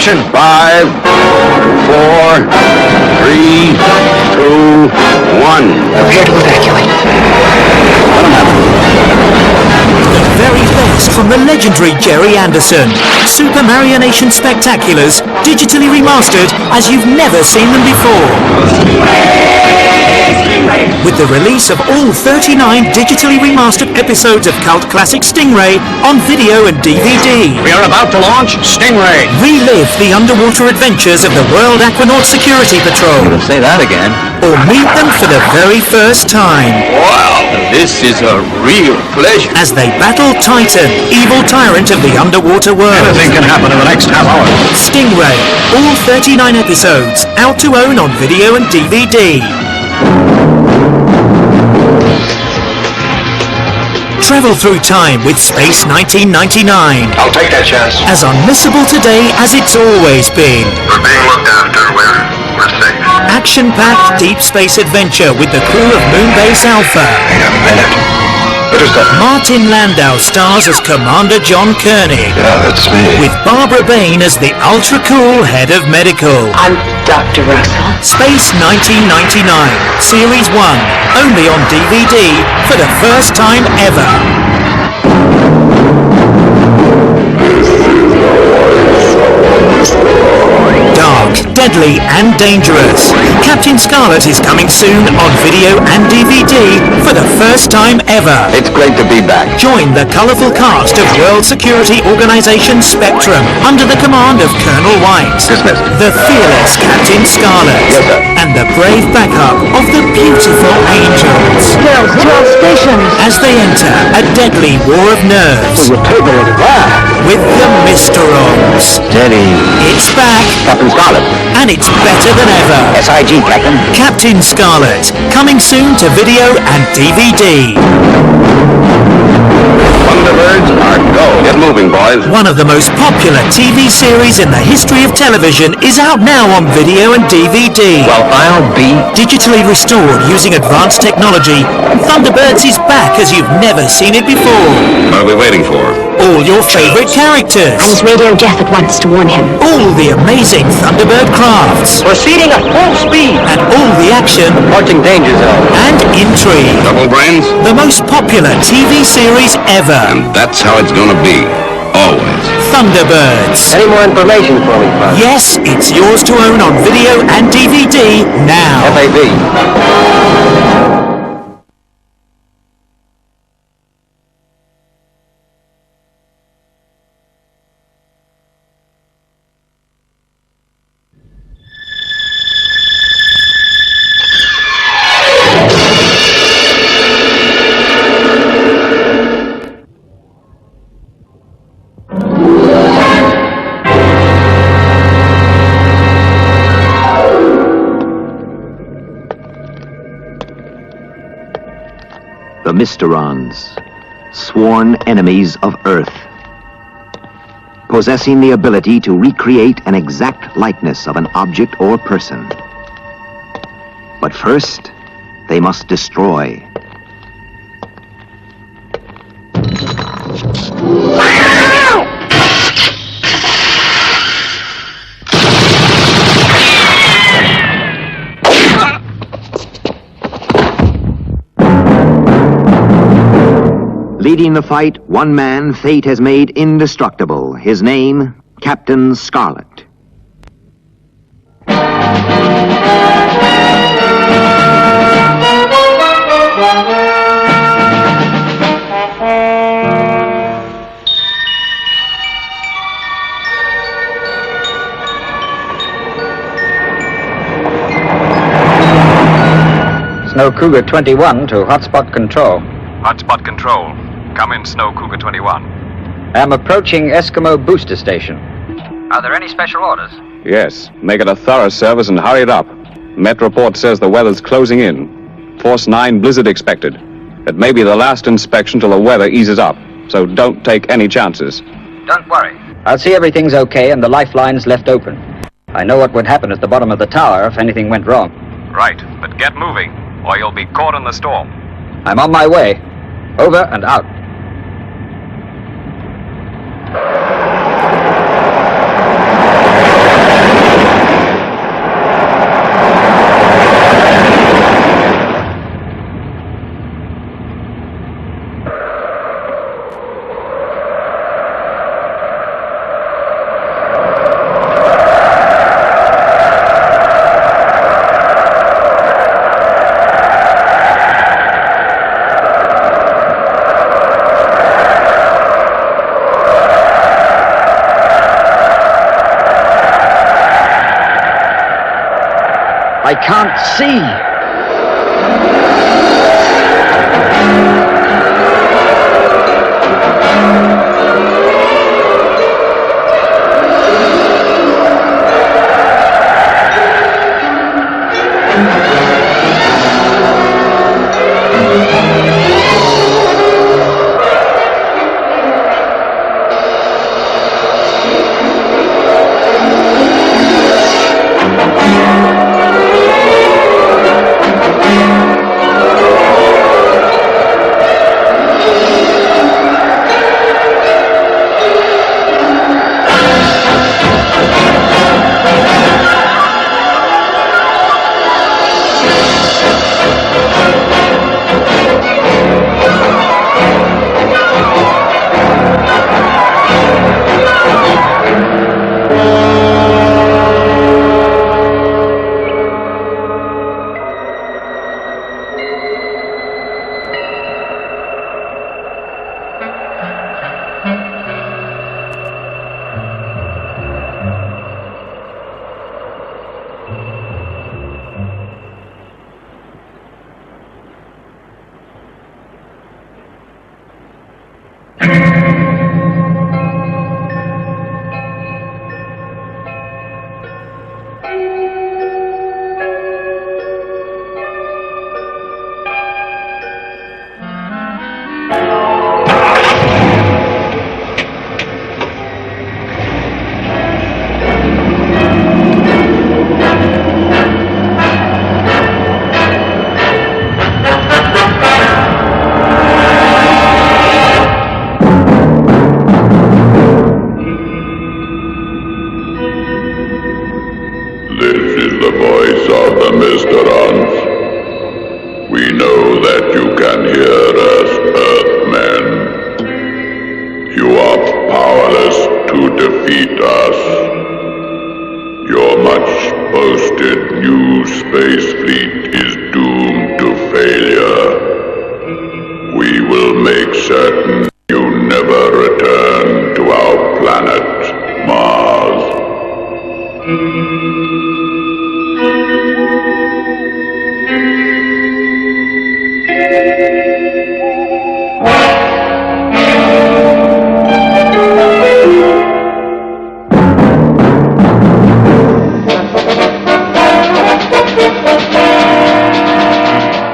Action! 5, 4, 3, 2, 1. Prepare to evacuate. Let him have it. The very best from the legendary Jerry Anderson. Super Marionation Spectaculars, digitally remastered as you've never seen them before. With the release of all 39 digitally remastered episodes of cult classic Stingray on video and DVD. We are about to launch Stingray. Relive the underwater adventures of the World Aquanaut Security Patrol. Say that again. Or meet them for the very first time. Wow, this is a real pleasure. As they battle Titan, evil tyrant of the underwater world. Anything can happen in the next half hour. Stingray, all 39 episodes, out to own on video and DVD. Travel through time with Space 1999. I'll take that chance. As unmissable today as it's always been. We're being looked after. We're safe. Action-packed deep space adventure with the crew of Moonbase Alpha. Hang on a minute. What is that? Martin Landau stars as Commander John Koenig. Yeah, that's me. With Barbara Bain as the ultra-cool head of medical. I'm Dr. Russell. Space 1999, Series 1, only on DVD for the first time ever. Dark, deadly and dangerous. Captain Scarlet is coming soon on video and DVD for the first time ever. It's great to be back. Join the colourful cast of World Security Organization Spectrum under the command of Colonel White. Dismissed. The fearless Captain Scarlet. Yes, sir. And the brave backup of the beautiful Angels. Girls to all stations. As they enter a deadly war of nerves We're totally alive. with the Mysterons. Steady. It's back, Captain Scarlet. and it's better than ever. SIG, Captain. Captain Scarlet, coming soon to video and DVD. Thunderbirds are go. Get moving, boys. One of the most popular TV series in the history of television is out now on video and DVD. Well, I'll be... Digitally restored using advanced technology, Thunderbirds is back as you've never seen it before. What are we waiting for? All your favorite characters. I was radio Jeff at once to warn him. All the amazing Thunderbird crafts. Proceeding at full speed. And all the action Approaching danger zone. and intrigue. Double brains. The most popular TV series ever. And that's how it's gonna be. Always. Thunderbirds. Any more information for me, Buzz? Yes, it's yours to own on video and DVD now. FAB. The Mysterons, sworn enemies of Earth, possessing the ability to recreate an exact likeness of an object or person. But first, they must destroy. Leading the fight, one man fate has made indestructible. His name, Captain Scarlet. Snow Cougar 21 to hotspot control. Hotspot control. Come in, Snow Cougar 21. I'm approaching Eskimo booster station. Are there any special orders? Yes, make it a thorough service and hurry it up. Met report says the weather's closing in. Force 9 blizzard expected. It may be the last inspection till the weather eases up, so don't take any chances. Don't worry. I'll see everything's okay and the lifelines left open. I know what would happen at the bottom of the tower if anything went wrong. Right, but get moving, or you'll be caught in the storm. I'm on my way. Over and out. I can't see.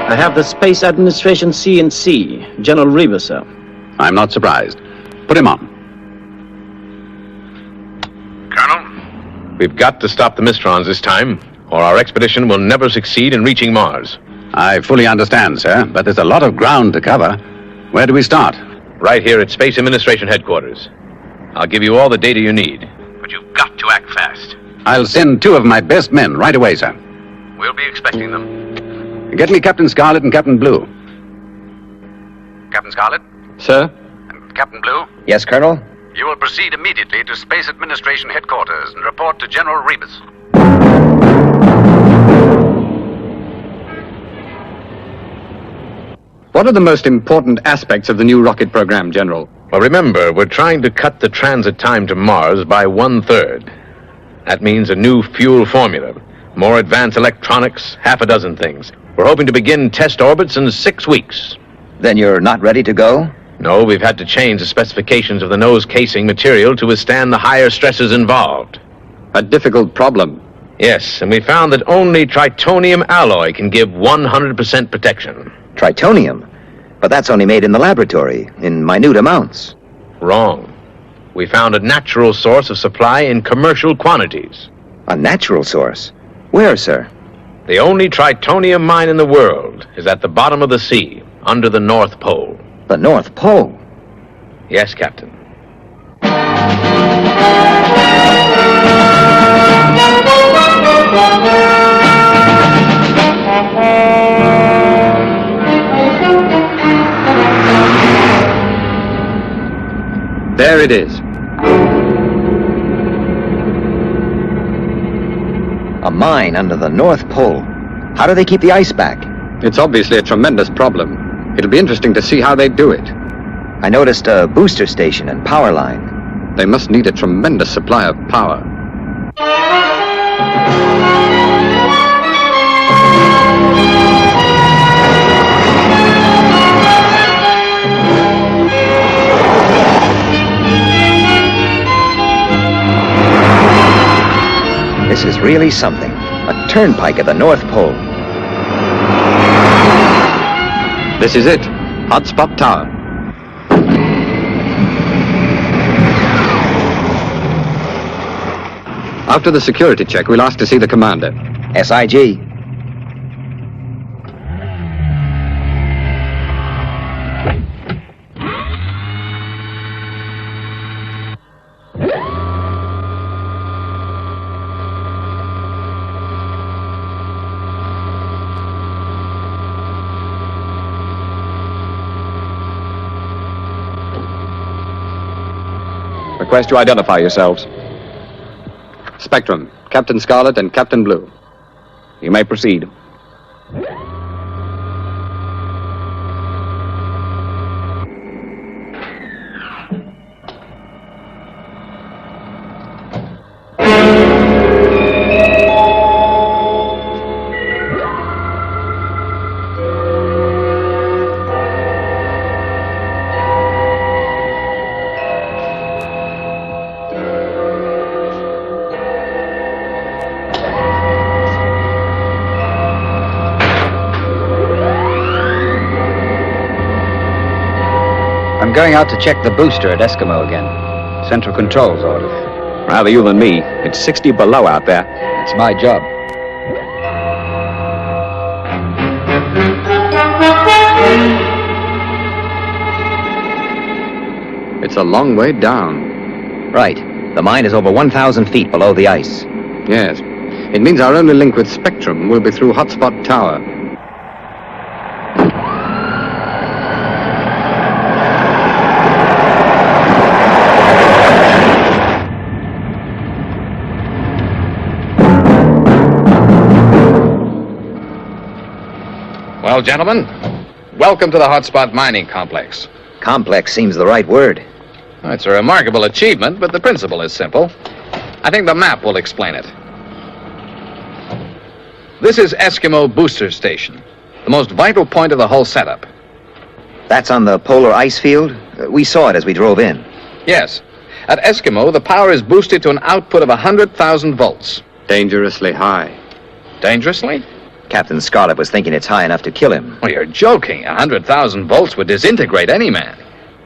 I have the Space Administration C&C, General Rebus, sir. I'm not surprised. Put him on. Colonel? We've got to stop the Mysterons this time, or our expedition will never succeed in reaching Mars. I fully understand, sir, but there's a lot of ground to cover. Where do we start? Right here at Space Administration Headquarters. I'll give you all the data you need, but you've got to act fast. I'll send 2 of my best men right away, sir. We'll be expecting them. Get me Captain Scarlet and Captain Blue. Captain Scarlet? Sir? And Captain Blue? Yes, Colonel? You will proceed immediately to Space Administration Headquarters and report to General Rebus. What are the most important aspects of the new rocket program, General? Well, remember, we're trying to cut the transit time to Mars by 1/3. That means a new fuel formula, more advanced electronics, half a dozen things. We're hoping to begin test orbits in 6 weeks. Then you're not ready to go? No, we've had to change the specifications of the nose casing material to withstand the higher stresses involved. A difficult problem. Yes, and we found that only tritonium alloy can give 100% protection. Tritonium? But that's only made in the laboratory, in minute amounts. Wrong. We found a natural source of supply in commercial quantities. A natural source? Where, sir? The only tritonium mine in the world is at the bottom of the sea, under the North Pole. The North Pole? Yes, Captain. There it is. A mine under the North Pole. How do they keep the ice back? It's obviously a tremendous problem. It'll be interesting to see how they do it. I noticed a booster station and power line. They must need a tremendous supply of power. really something. A turnpike at the North Pole. This is it. Hotspot Tower. After the security check, we'll ask to see the commander. SIG. Request you identify yourselves. Spectrum, Captain Scarlet and Captain Blue. You may proceed. I'm going out to check the booster at Eskimo again. Central Control's ordered. Rather you than me. It's 60 below out there. It's my job. It's a long way down. Right. The mine is over 1,000 feet below the ice. Yes. It means our only link with Spectrum will be through Hotspot Tower. Well, gentlemen, welcome to the Hotspot Mining Complex. Complex seems the right word. Well, it's a remarkable achievement, but the principle is simple. I think the map will explain it. This is Eskimo Booster Station, the most vital point of the whole setup. That's on the polar ice field? We saw it as we drove in. Yes. At Eskimo, the power is boosted to an output of 100,000 volts. Dangerously high. Dangerously? Captain Scarlet was thinking it's high enough to kill him. Well, you're joking. 100,000 volts would disintegrate any man.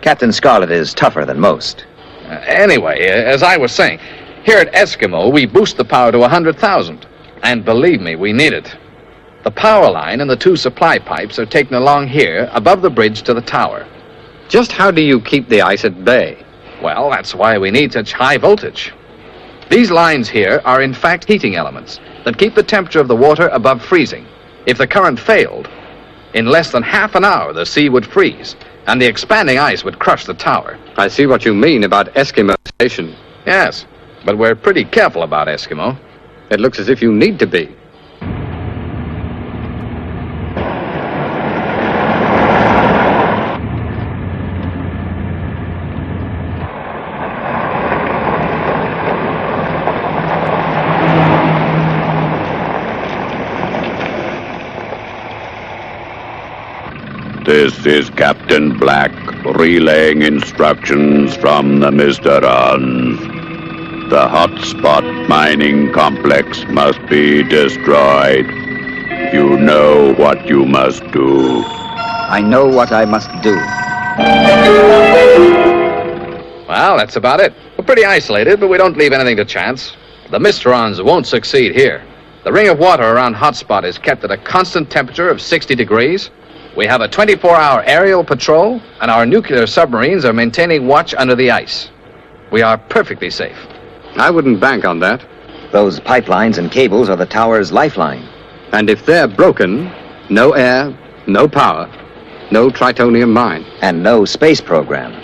Captain Scarlet is tougher than most. Anyway, as I was saying, here at Eskimo, we boost the power to 100,000. And believe me, we need it. The power line and the two supply pipes are taken along here, above the bridge to the tower. Just how do you keep the ice at bay? Well, that's why we need such high voltage. These lines here are in fact heating elements that keep the temperature of the water above freezing. If the current failed, in less than half an hour the sea would freeze, and the expanding ice would crush the tower. I see what you mean about Eskimo Station. Yes, but we're pretty careful about Eskimo. It looks as if you need to be. This is Captain Black relaying instructions from the Mysterons. The hotspot mining complex must be destroyed. You know what you must do. I know what I must do. Well, that's about it. We're pretty isolated, but we don't leave anything to chance. The Mysterons won't succeed here. The ring of water around Hotspot is kept at a constant temperature of 60 degrees. We have a 24-hour aerial patrol, and our nuclear submarines are maintaining watch under the ice. We are perfectly safe. I wouldn't bank on that. Those pipelines and cables are the tower's lifeline. And if they're broken, no air, no power, no tritonium mine. And no space program.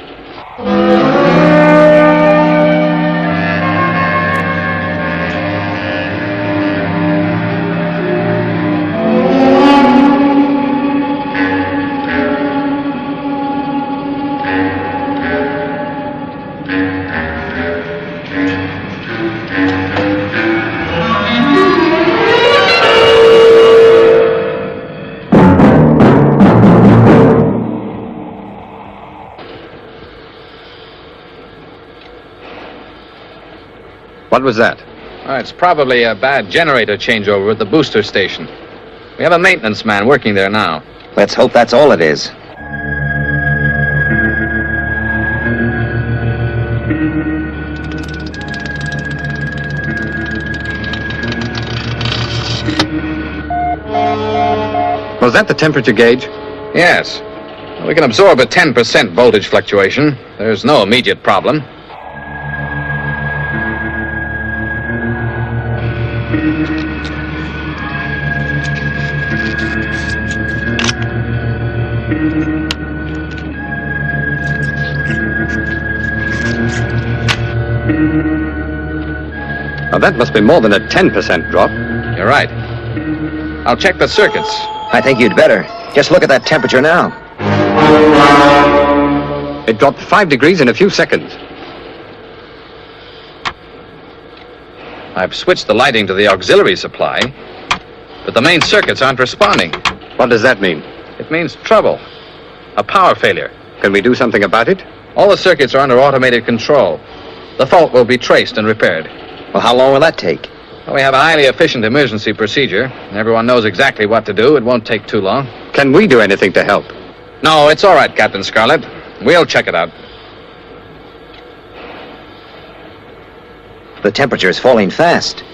What was that? It's probably a bad generator changeover at the booster station. We have a maintenance man working there now. Let's hope that's all it is. Was that the temperature gauge? Yes. We can absorb a 10% voltage fluctuation. There's no immediate problem. Now, that must be more than a 10% drop. You're right. I'll check the circuits. I think you'd better. Just look at that temperature now. It dropped 5 degrees in a few seconds. I've switched the lighting to the auxiliary supply, but the main circuits aren't responding. What does that mean? It means trouble. A power failure. Can we do something about it? All the circuits are under automated control. The fault will be traced and repaired. Well, how long will that take? Well, we have a highly efficient emergency procedure. Everyone knows exactly what to do. It won't take too long. Can we do anything to help? No, it's all right, Captain Scarlet. We'll check it out. The temperature is falling fast.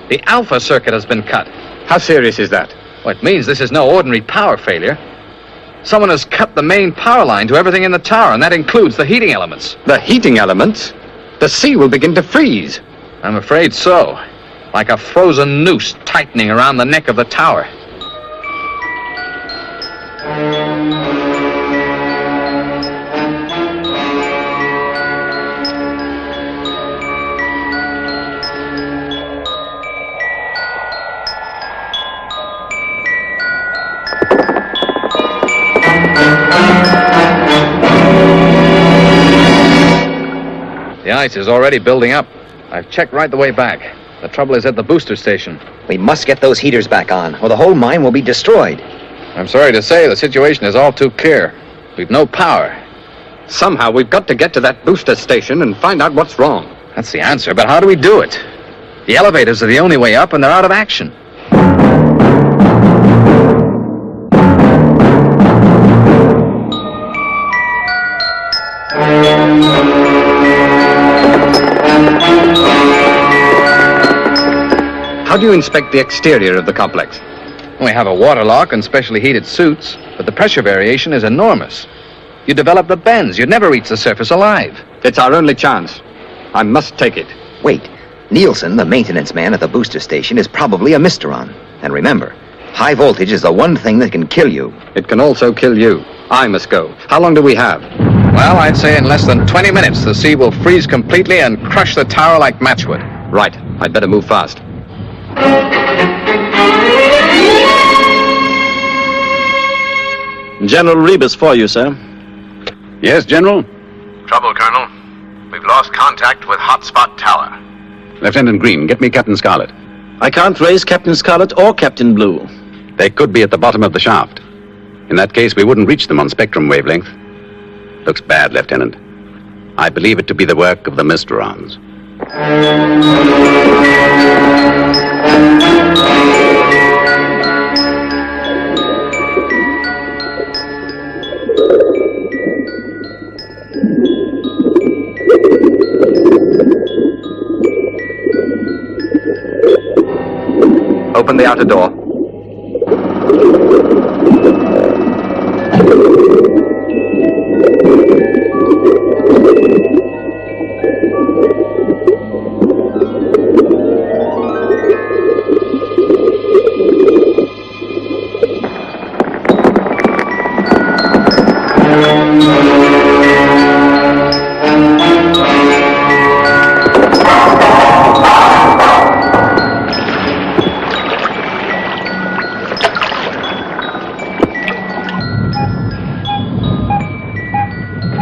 The alpha circuit has been cut. How serious is that? Well, it means this is no ordinary power failure. Someone has cut the main power line to everything in the tower, and that includes the heating elements. The heating elements? The sea will begin to freeze. I'm afraid so. Like a frozen noose tightening around the neck of the tower. The ice is already building up. I've checked right the way back. The trouble is at the booster station. We must get those heaters back on, or the whole mine will be destroyed. I'm sorry to say the situation is all too clear. We've no power. Somehow we've got to get to that booster station and find out what's wrong. That's the answer, but how do we do it? The elevators are the only way up, and they're out of action. How do you inspect the exterior of the complex? We have a water lock and specially heated suits, but the pressure variation is enormous. You develop the bends. You'd never reach the surface alive. It's our only chance. I must take it. Wait. Nielsen, the maintenance man at the booster station, is probably a Mysteron. And remember, high voltage is the one thing that can kill you. It can also kill you. I must go. How long do we have? Well, I'd say in less than 20 minutes, the sea will freeze completely and crush the tower like matchwood. Right. I'd better move fast. General Rebus for you, sir. Yes, General? Trouble, Colonel. We've lost contact with Hotspot Tower. Lieutenant Green, get me Captain Scarlet. I can't raise Captain Scarlet or Captain Blue. They could be at the bottom of the shaft. In that case, we wouldn't reach them on spectrum wavelength. Looks bad, Lieutenant. I believe it to be the work of the Mysterons. Open the outer door.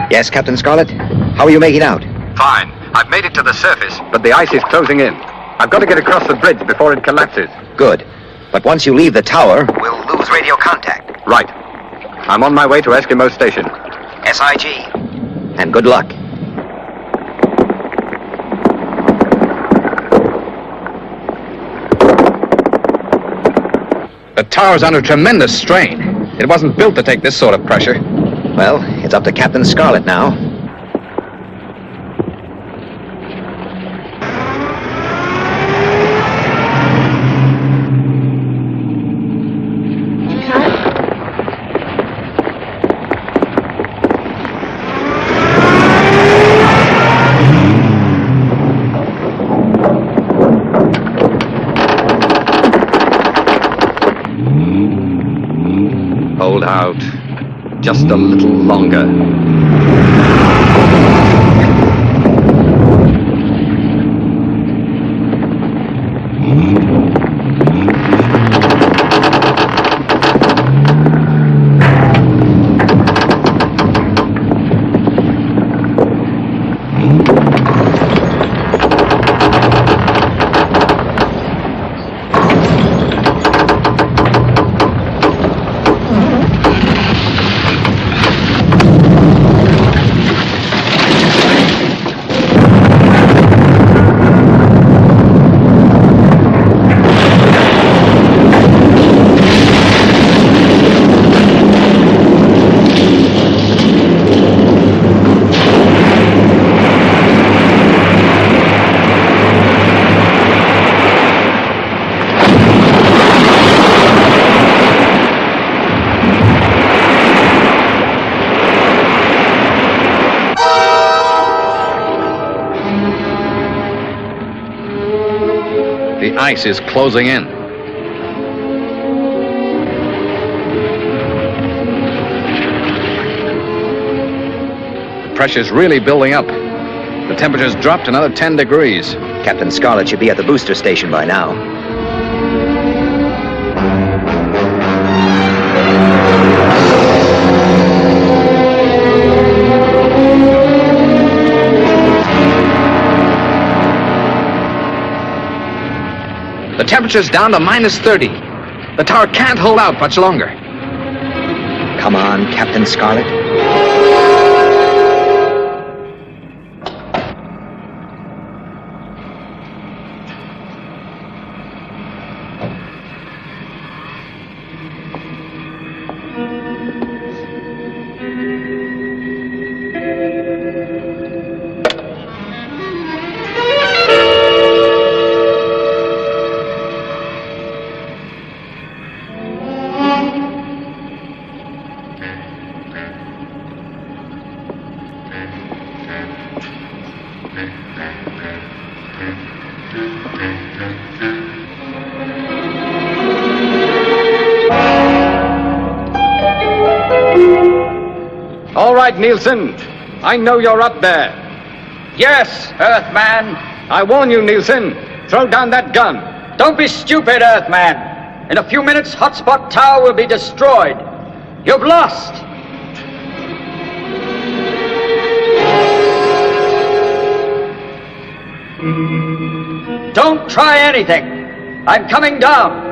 Yes, Captain Scarlet? How are you making out? Fine. I've made it to the surface, but the ice is closing in. I've got to get across the bridge before it collapses. Good. But once you leave the tower, we'll lose radio contact. Right. I'm on my way to Eskimo Station. SIG. And good luck. The tower's under tremendous strain. It wasn't built to take this sort of pressure. Well, it's up to Captain Scarlet now. Hold out. Just a little longer. The ice is closing in. The pressure's really building up. The temperature's dropped another 10 degrees. Captain Scarlet should be at the booster station by now. The temperature's down to minus 30. The tower can't hold out much longer. Come on, Captain Scarlet. All right, Nielsen. I know you're up there. Yes, Earthman. I warn you, Nielsen. Throw down that gun. Don't be stupid, Earthman. In a few minutes, Hotspot Tower will be destroyed. You've lost. Don't try anything. I'm coming down.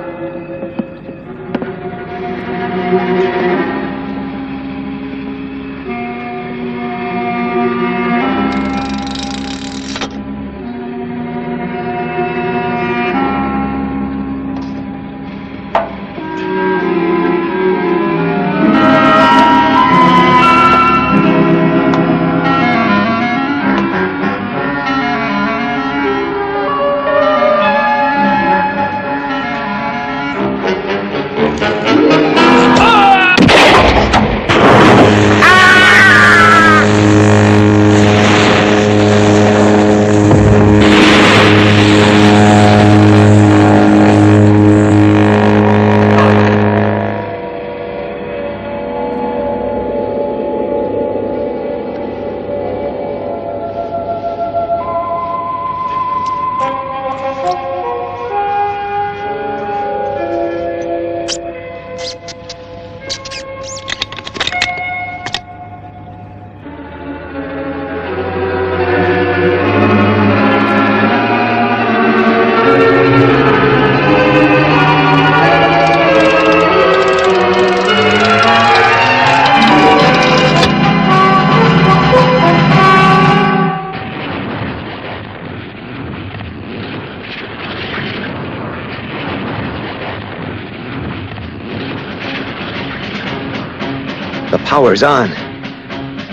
Power's on.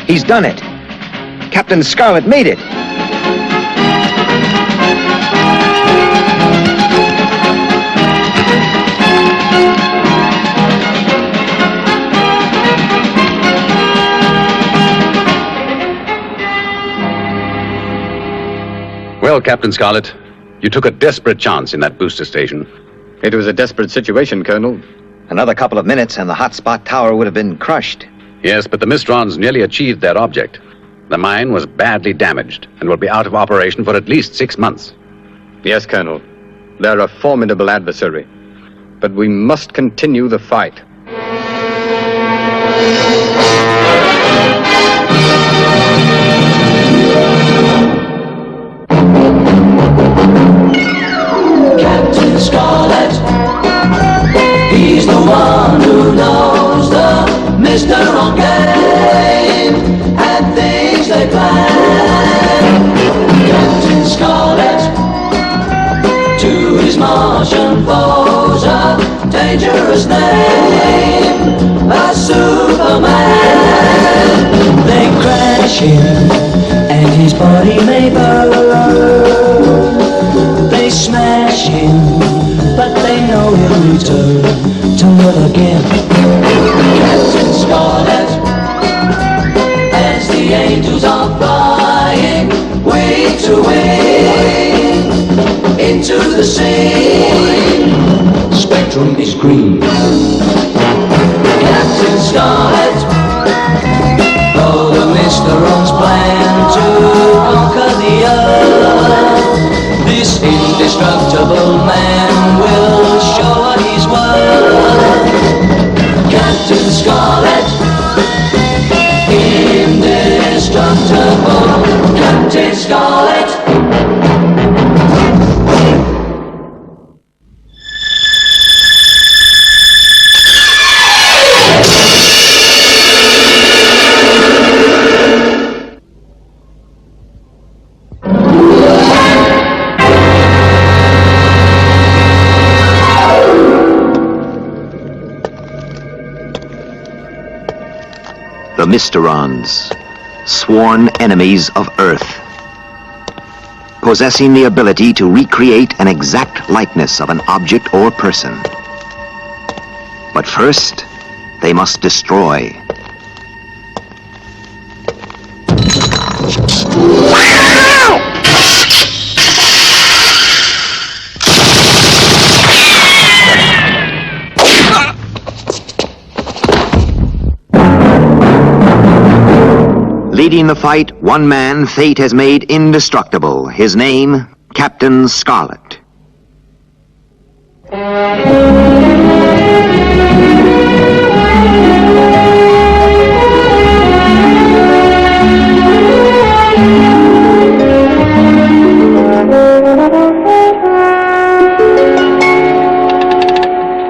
He's done it. Captain Scarlet made it. Well, Captain Scarlet, you took a desperate chance in that booster station. It was a desperate situation, Colonel. Another couple of minutes and the hotspot tower would have been crushed. Yes, but the Mysterons nearly achieved their object. The mine was badly damaged and will be out of operation for at least 6 months. Yes, Colonel. They're a formidable adversary. But we must continue the fight. Captain Scarlet, he's the one who knows the Mysteron game and things they plan. Captain Scarlet, to his Martian foes a dangerous name, a Superman. They crash him and his body may burn. They smash him, but they know he'll return to live again. Captain Scarlet, as the angels are flying wing to wing into the sea. Spectrum is green. Captain Scarlet, though the Mysterons plan to conquer the earth, this indestructible man will show what he's worth. Captain Scarlet, indestructible. Captain Scarlet. The Mysterons, sworn enemies of Earth, possessing the ability to recreate an exact likeness of an object or person. But first, they must destroy. Leading the fight, one man fate has made indestructible. His name, Captain Scarlet.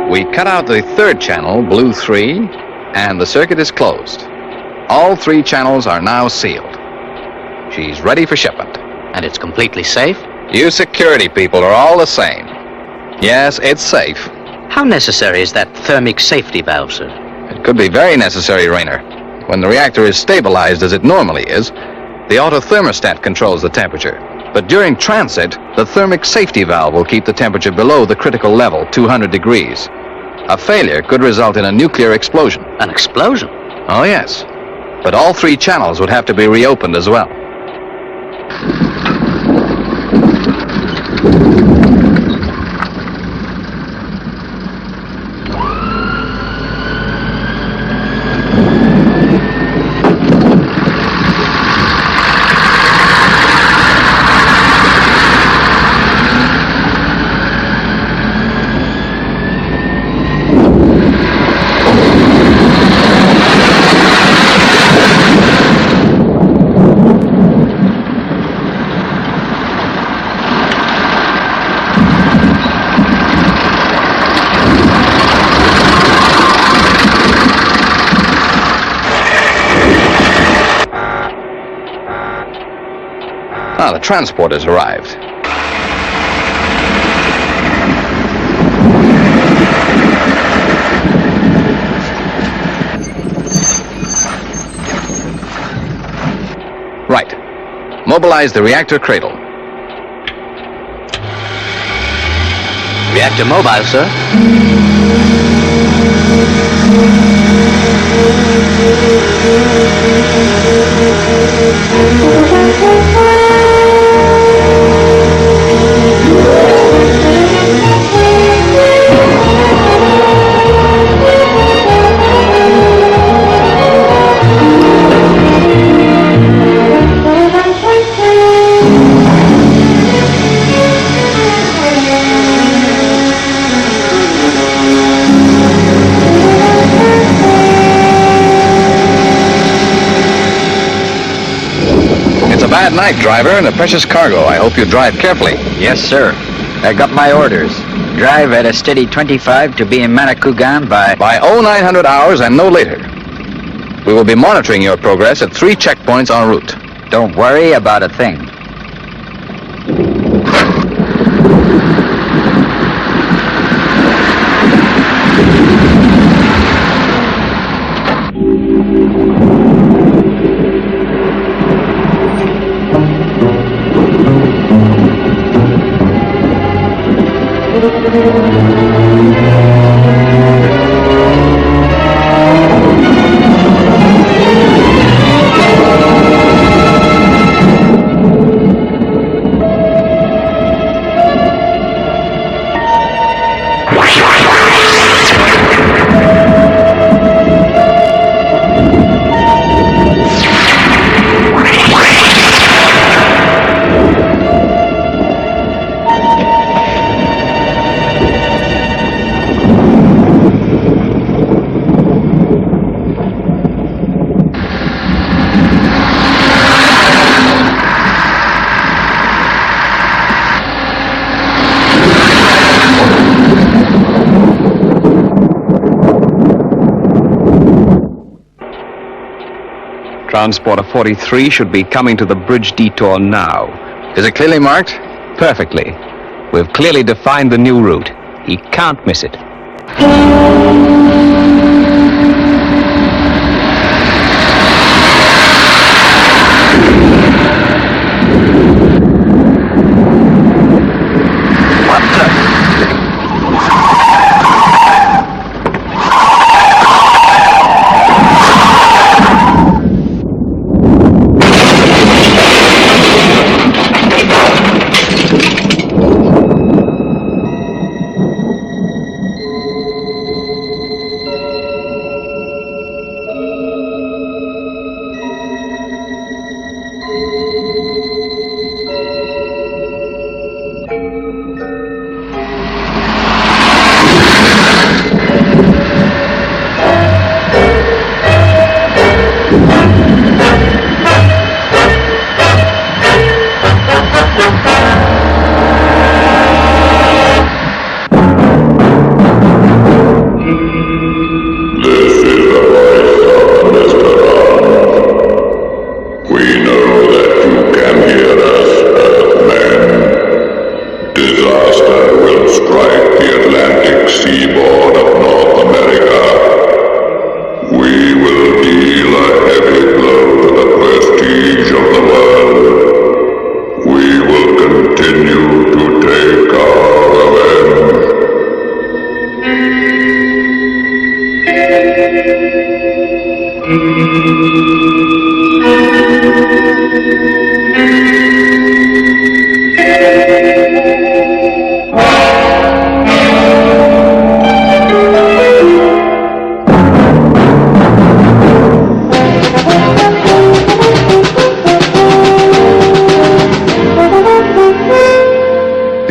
We cut out the third channel, blue 3, and the circuit is closed. All 3 channels are now sealed. She's ready for shipment. And it's completely safe? You security people are all the same. Yes, it's safe. How necessary is that thermic safety valve, sir? It could be very necessary, Raynor. When the reactor is stabilized as it normally is, the auto-thermostat controls the temperature. But during transit, the thermic safety valve will keep the temperature below the critical level, 200 degrees. A failure could result in a nuclear explosion. An explosion? Oh, yes. But all 3 channels would have to be reopened as well. Ah, the transport has arrived. mobilize the reactor cradle. Reactor mobile, sir. Bad night, driver, and a precious cargo. I hope you drive carefully. Yes, sir. I got my orders. Drive at a steady 25 to be in Manakugan by 0900 hours and no later. We will be monitoring your progress at 3 checkpoints en route. Don't worry about a thing. Transporter 43 should be coming to the bridge detour now. Is it clearly marked? Perfectly. We've clearly defined the new route. He can't miss it.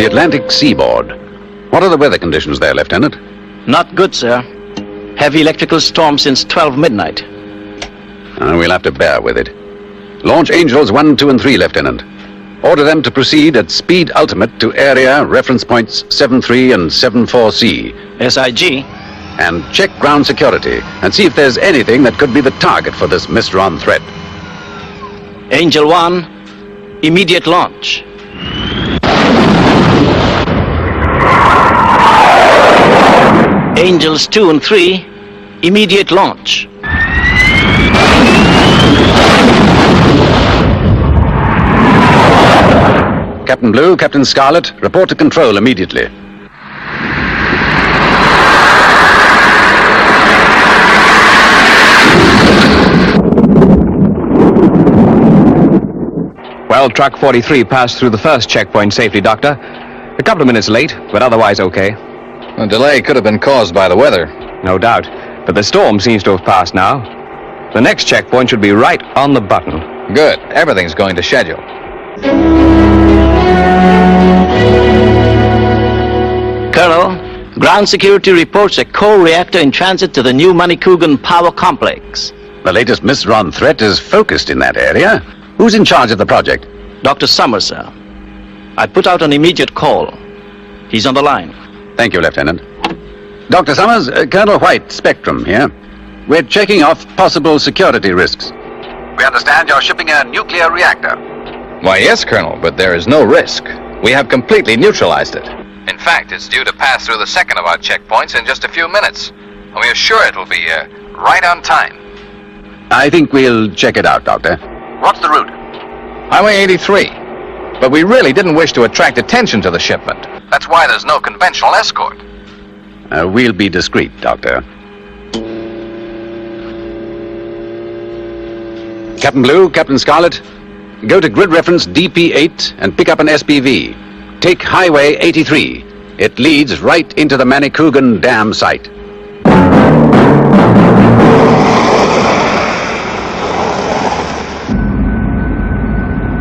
Atlantic seaboard. What are the weather conditions there, Lieutenant? Not good, sir. Heavy electrical storm since 12 midnight. We'll have to bear with it. Launch Angels 1, 2, and 3, Lieutenant. Order them to proceed at speed ultimate to area reference points 73 and 74C. SIG. And check ground security and see if there's anything that could be the target for this Mysteron threat. Angel 1, immediate launch. Angels 2 and 3, immediate launch. Captain Blue, Captain Scarlet, report to control immediately. Well, Truck 43 passed through the first checkpoint safely, Doctor. A couple of minutes late, but otherwise okay. The delay could have been caused by the weather. No doubt. But the storm seems to have passed now. The next checkpoint should be right on the button. Good. Everything's going to schedule. Colonel, ground security reports a core reactor in transit to the new Manicougan power complex. The latest Mysteron threat is focused in that area. Who's in charge of the project? Dr. Summers, sir. I put out an immediate call. He's on the line. Thank you, Lieutenant. Dr. Summers, Colonel White, Spectrum here. We're checking off possible security risks. We understand you're shipping a nuclear reactor. Why, yes, Colonel, but there is no risk. We have completely neutralized it. In fact, it's due to pass through the second of our checkpoints in just a few minutes. And we are sure it will be right on time. I think we'll check it out, Doctor. What's the route? Highway 83. But we really didn't wish to attract attention to the shipment. That's why there's no conventional escort. We'll be discreet, Doctor. Captain Blue, Captain Scarlet, go to grid reference DP8 and pick up an SPV. Take Highway 83. It leads right into the Manicougan Dam site.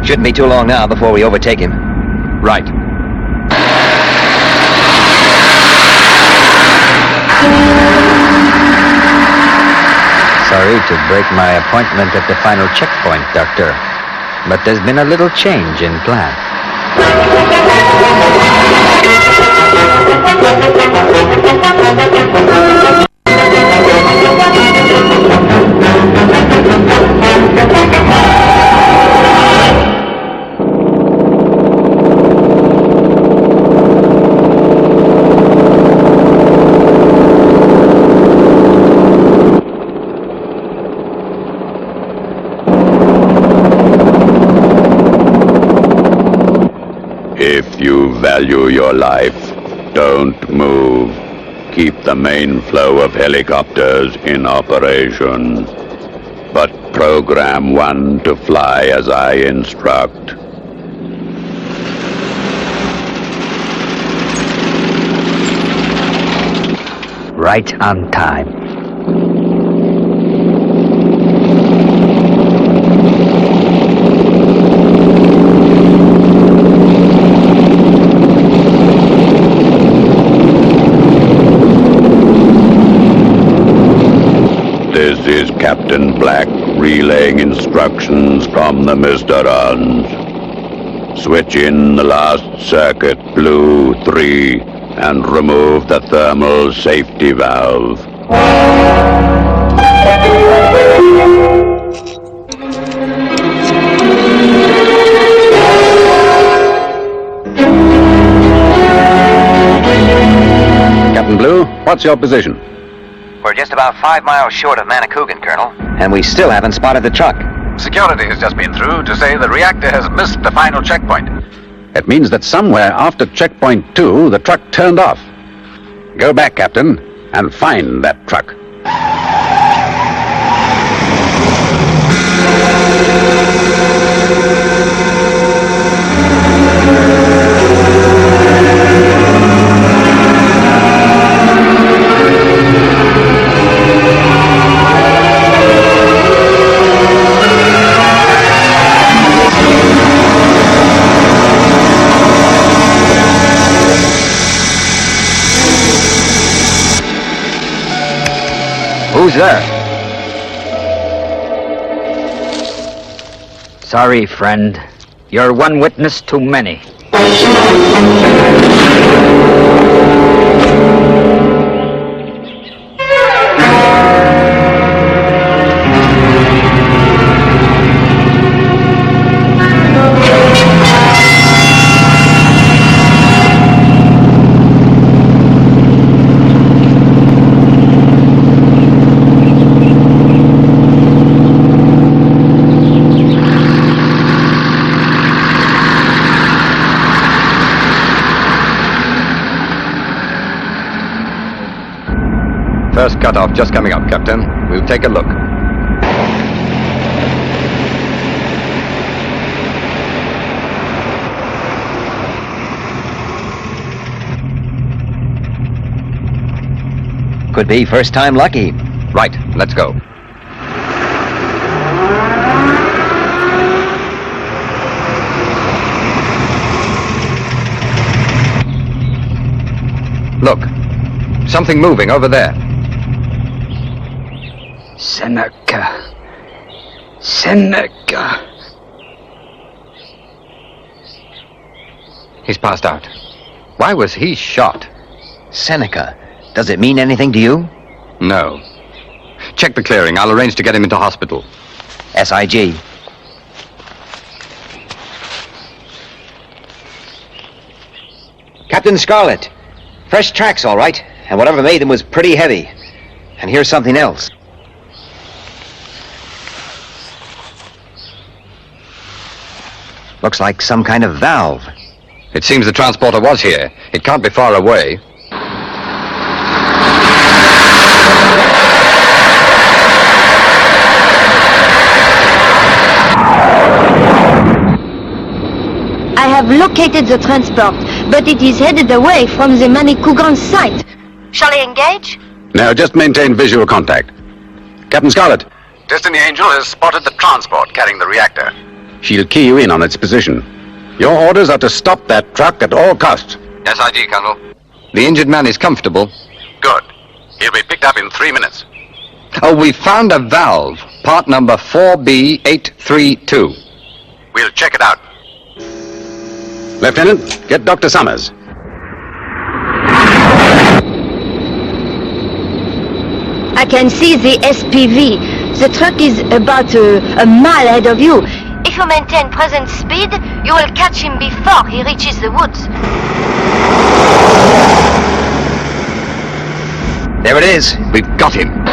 Shouldn't be too long now before we overtake him. Right. Sorry to break my appointment at the final checkpoint, Doctor. But there's been a little change in plan. If you value your life, don't move. Keep the main flow of helicopters in operation. But program one to fly as I instruct. Right on time. This is Captain Black relaying instructions from the Mysterons. Switch in the last circuit, Blue 3, and remove the thermal safety valve. Captain Blue, what's your position? We're just about 5 miles short of Manicougan, Colonel. And we still haven't spotted the truck. Security has just been through to say the reactor has missed the final checkpoint. It means that somewhere after checkpoint 2, the truck turned off. Go back, Captain, and find that truck. Who's there? Sorry, friend. You're one witness too many. First cutoff just coming up, Captain. We'll take a look. Could be first time lucky. Right, let's go. Look, something moving over there. Seneca. Seneca. He's passed out. Why was he shot? Seneca. Does it mean anything to you? No. Check the clearing. I'll arrange to get him into hospital. SIG. Captain Scarlet. Fresh tracks, all right. And whatever made them was pretty heavy. And here's something else. Looks like some kind of valve. It seems the transporter was here. It can't be far away. I have located the transport, but it is headed away from the Manicougan site. Shall I engage? No, just maintain visual contact. Captain Scarlet. Destiny Angel has spotted the transport carrying the reactor. She'll key you in on its position. Your orders are to stop that truck at all costs. SIG, Colonel. The injured man is comfortable. Good. He'll be picked up in 3 minutes. Oh, we found a valve. Part number 4B832. We'll check it out. Lieutenant, get Dr. Summers. I can see the SPV. The truck is about a mile ahead of you. If you maintain present speed, you will catch him before he reaches the woods. There it is. We've got him.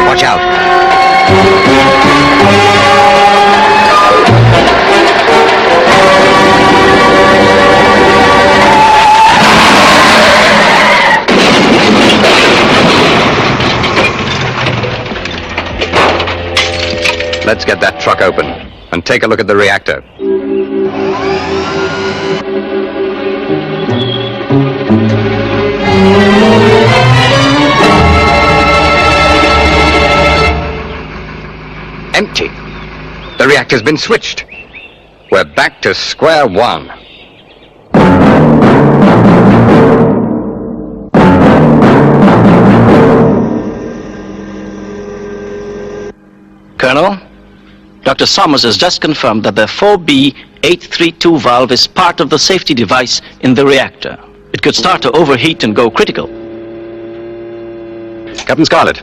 Watch out. Let's get that truck open and take a look at the reactor. Empty. The reactor's been switched. We're back to square one. Colonel, Dr. Summers has just confirmed that the 4B832 valve is part of the safety device in the reactor. It could start to overheat and go critical. Captain Scarlet,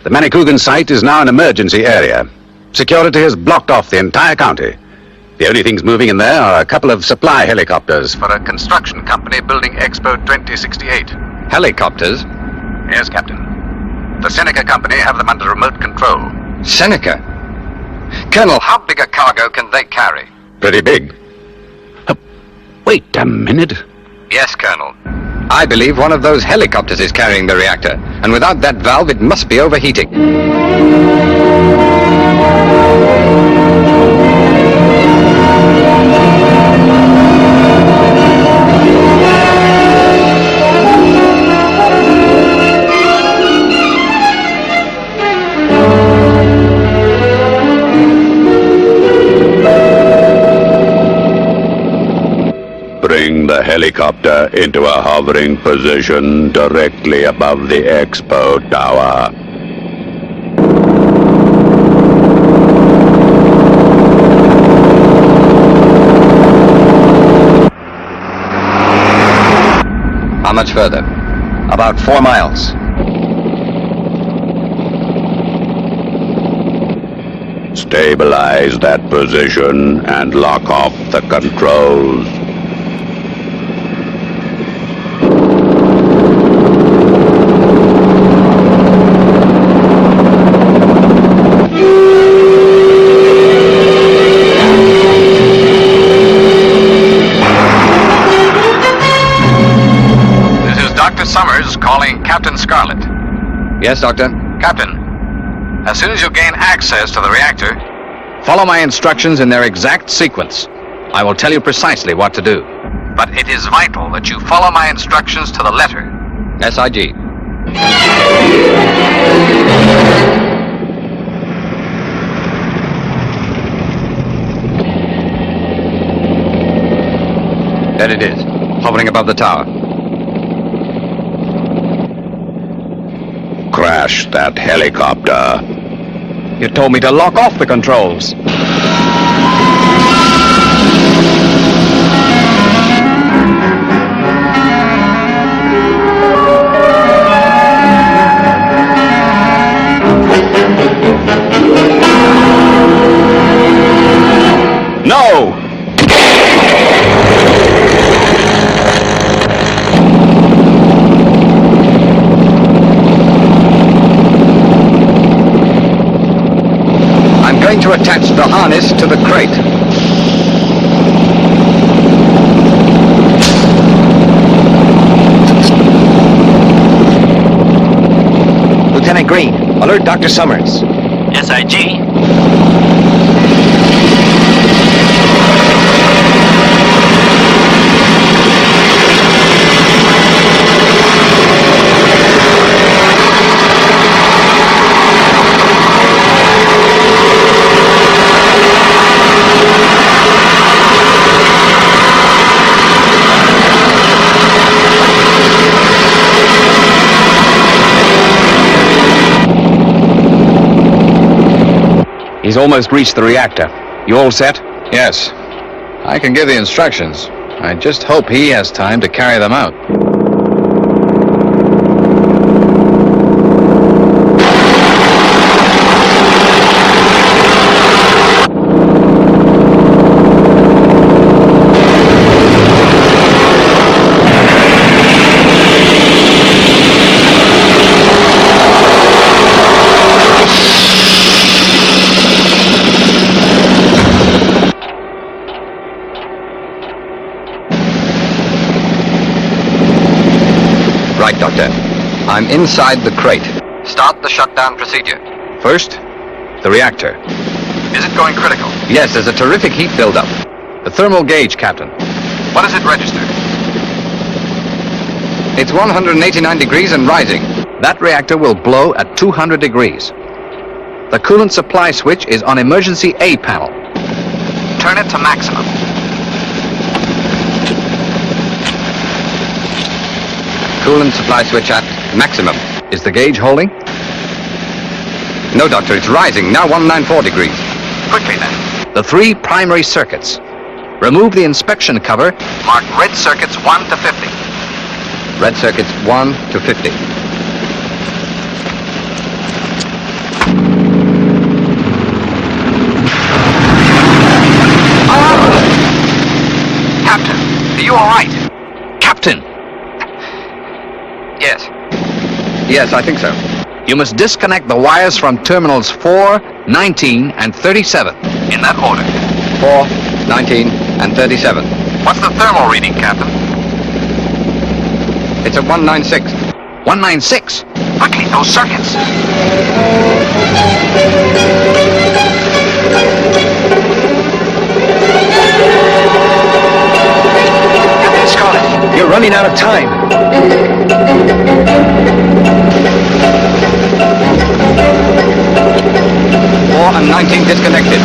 the Manicougan site is now an emergency area. Security has blocked off the entire county. The only things moving in there are a couple of supply helicopters for a construction company building Expo 2068. Helicopters? Yes, Captain. The Seneca Company have them under remote control. Seneca? Colonel, how big a cargo can they carry? Pretty big. Wait a minute. Yes, Colonel. I believe one of those helicopters is carrying the reactor, and without that valve, it must be overheating. Bring the helicopter into a hovering position directly above the expo tower. further. About 4 miles. Stabilize that position and lock off the controls. This is Dr. Summers calling Captain Scarlet. Yes, Doctor? Captain, as soon as you gain access to the reactor, Follow my instructions in their exact sequence. I will tell you precisely what to do. but it is vital that you follow my instructions to the letter. SIG. There it is, hovering above the tower. Crash that helicopter. You told me to lock off the controls. No! I'm going to attach the harness to the crate. Lieutenant Green, alert Dr. Summers. SIG. He's almost reached the reactor. You all set? Yes. I can give the instructions. I just hope he has time to carry them out. Right, Doctor. I'm inside the crate. Start the shutdown procedure. First, the reactor. Is it going critical? Yes, there's a terrific heat buildup. The thermal gauge, Captain. What does it register? It's 189 degrees and rising. That reactor will blow at 200 degrees. The coolant supply switch is on emergency A panel. Turn it to maximum. Coolant supply switch at maximum. Is the gauge holding? No, Doctor, it's rising. Now 194 degrees. Quickly then. The 3 primary circuits. Remove the inspection cover. Mark red circuits 1 to 50. Red circuits 1 to 50. Captain, are you all right? Captain! Yes. Yes, I think so. You must disconnect the wires from terminals 4, 19, and 37. In that order. 4, 19, and 37. What's the thermal reading, Captain? It's at 196. 196? Quickly, those circuits. Captain Scarlet. You're running out of time. 4 and 19 disconnected.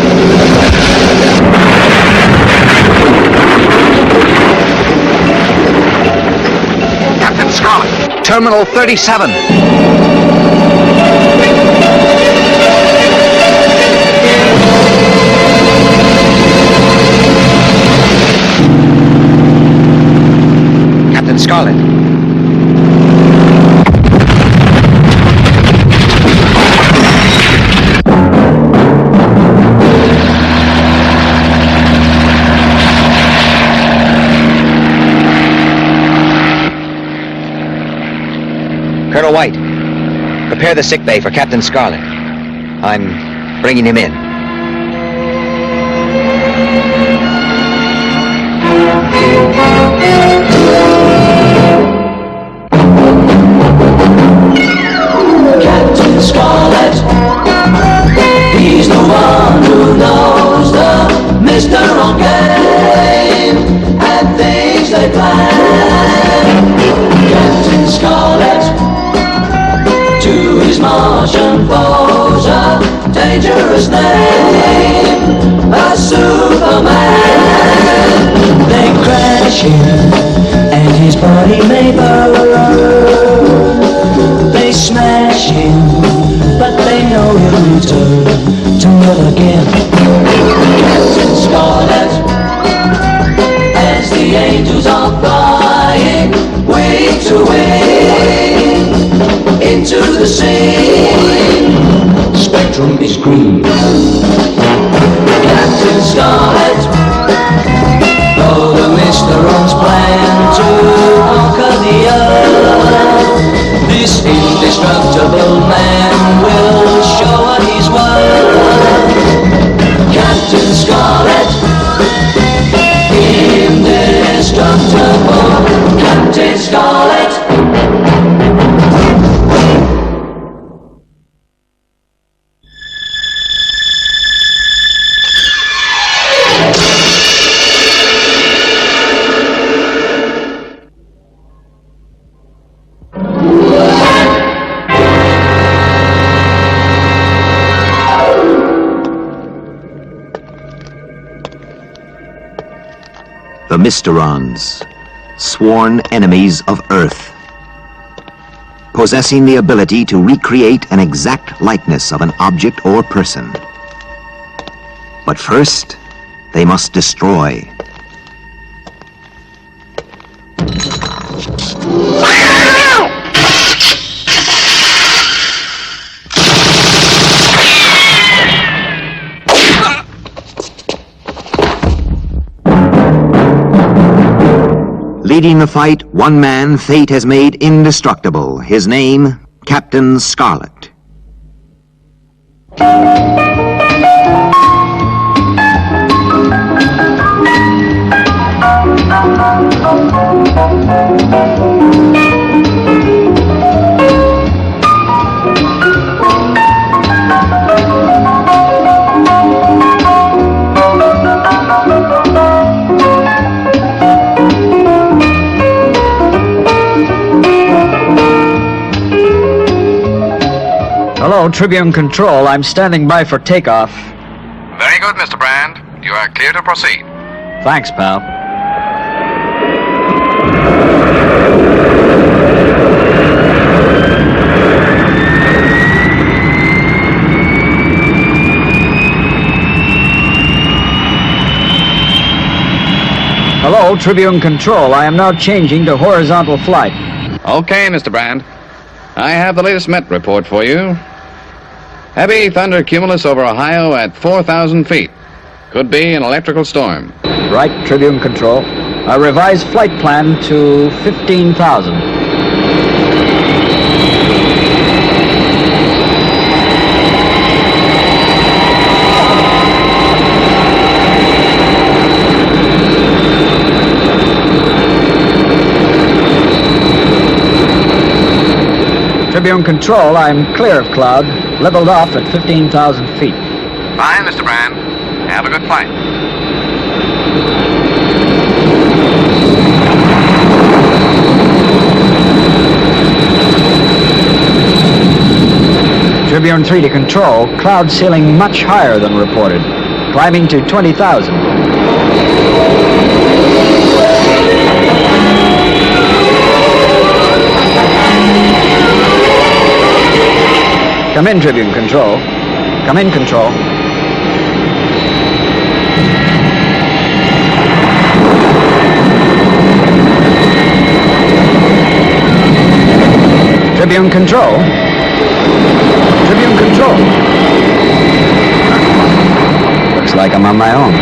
Captain Scarlet. Terminal 37. Captain Scarlet. Colonel White, prepare the sick bay for Captain Scarlet. I'm bringing him in. Captain Scarlet, he's the one who knows the Mysteron game and things they plan. Captain Scarlet, to his Martian foes a dangerous name, a Superman. They crash him and his body may burn. They smash him, but they know he'll return to live again. Captain Scarlet, as the angels are flying wing to wing into the scene, spectrum is green. Captain Scarlet, though the Mysterons plan to conquer the earth, this indestructible man will show what he's worth. Captain Scarlet, indestructible Captain Scarlet. The Mysterons, sworn enemies of Earth, possessing the ability to recreate an exact likeness of an object or person. But first, they must destroy. Leading the fight, one man fate has made indestructible. His name, Captain Scarlet. Hello, Tribune Control. I'm standing by for takeoff. Very good, Mr. Brand. You are clear to proceed. Thanks, pal. Hello, Tribune Control. I am now changing to horizontal flight. Okay, Mr. Brand. I have the latest Met report for you. Heavy thunder cumulus over Ohio at 4,000 feet. Could be an electrical storm. Right, Tribune Control. A revised flight plan to 15,000. Tribune Control, I'm clear of cloud, leveled off at 15,000 feet. Fine, Mr. Brand. Have a good flight. Tribune 3 to Control, cloud ceiling much higher than reported, climbing to 20,000. Come in, Tribune Control. Come in, Control. Tribune Control. Tribune Control. Looks like I'm on my own.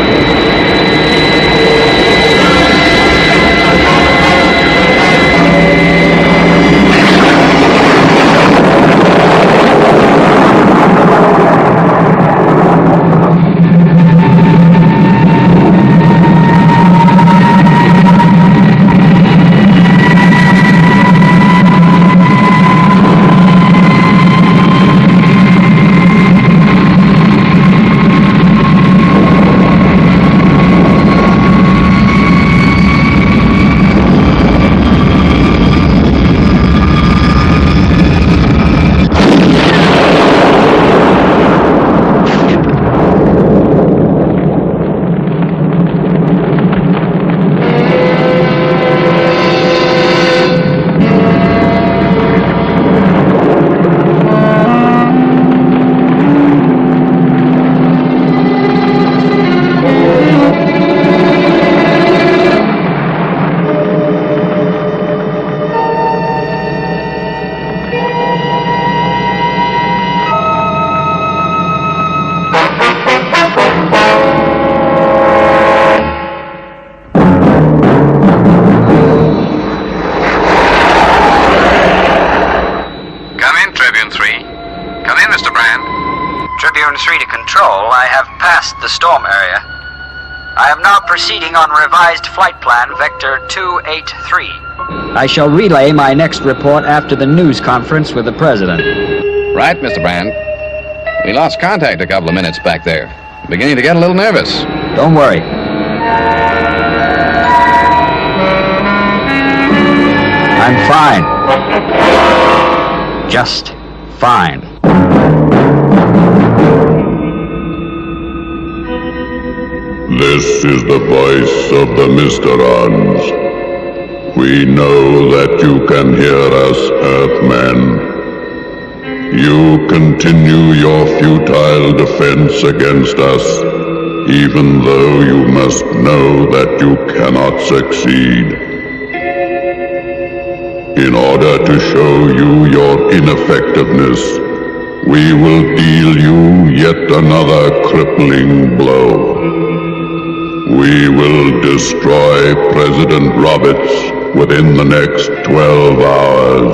I am now proceeding on revised flight plan Vector 283. I shall relay my next report after the news conference with the President. Right, Mr. Brand. We lost contact a couple of minutes back there. Beginning to get a little nervous. Don't worry. I'm fine. Just fine. This is the voice of the Mysterons. We know that you can hear us, Earthmen. You continue your futile defense against us, even though you must know that you cannot succeed. In order to show you your ineffectiveness, we will deal you yet another crippling blow. We will destroy President Roberts within the next 12 hours.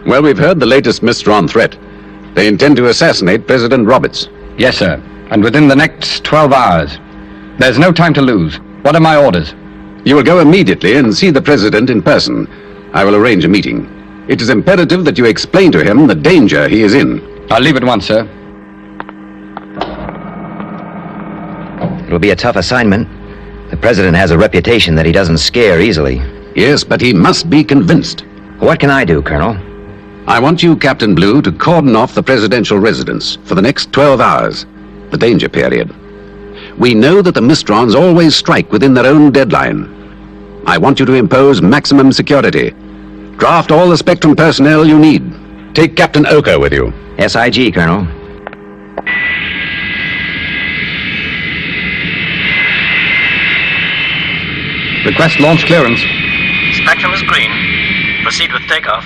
Well, we've heard the latest Mysteron threat. They intend to assassinate President Roberts. Yes, sir. And within the next 12 hours. There's no time to lose. What are my orders? You will go immediately and see the President in person. I will arrange a meeting. It is imperative that you explain to him the danger he is in. I'll leave at once, sir. It'll be a tough assignment. The President has a reputation that he doesn't scare easily. Yes, but he must be convinced. What can I do, Colonel? I want you, Captain Blue, to cordon off the presidential residence for the next 12 hours, the danger period. We know that the Mysterons always strike within their own deadline. I want you to impose maximum security. Draft all the Spectrum personnel you need. Take Captain Oka with you. SIG, Colonel. Request launch clearance. Spectrum is green. Proceed with takeoff.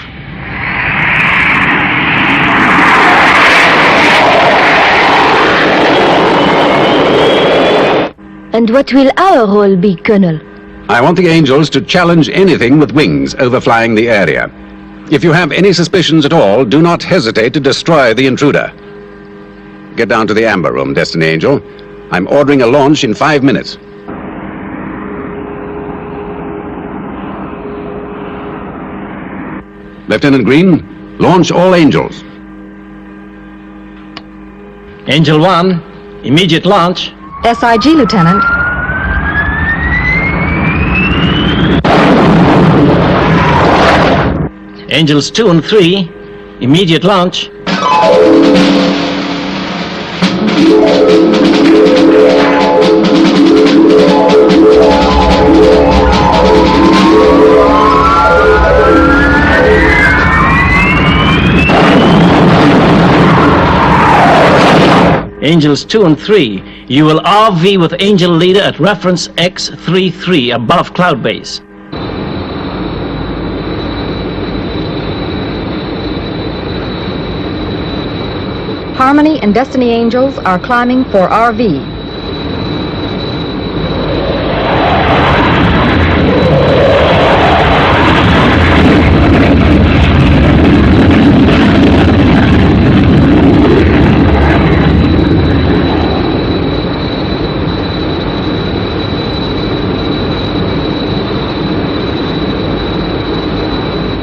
And what will our role be, Colonel? I want the Angels to challenge anything with wings overflying the area. If you have any suspicions at all, do not hesitate to destroy the intruder. Get down to the Amber Room, Destiny Angel. I'm ordering a launch in 5 minutes. Lieutenant Green, launch all Angels. Angel 1, immediate launch. SIG, Lieutenant. Angels 2 and 3, immediate launch. Angels 2 and 3, you will RV with Angel Leader at reference X33 above Cloud Base. Harmony and Destiny Angels are climbing for RV.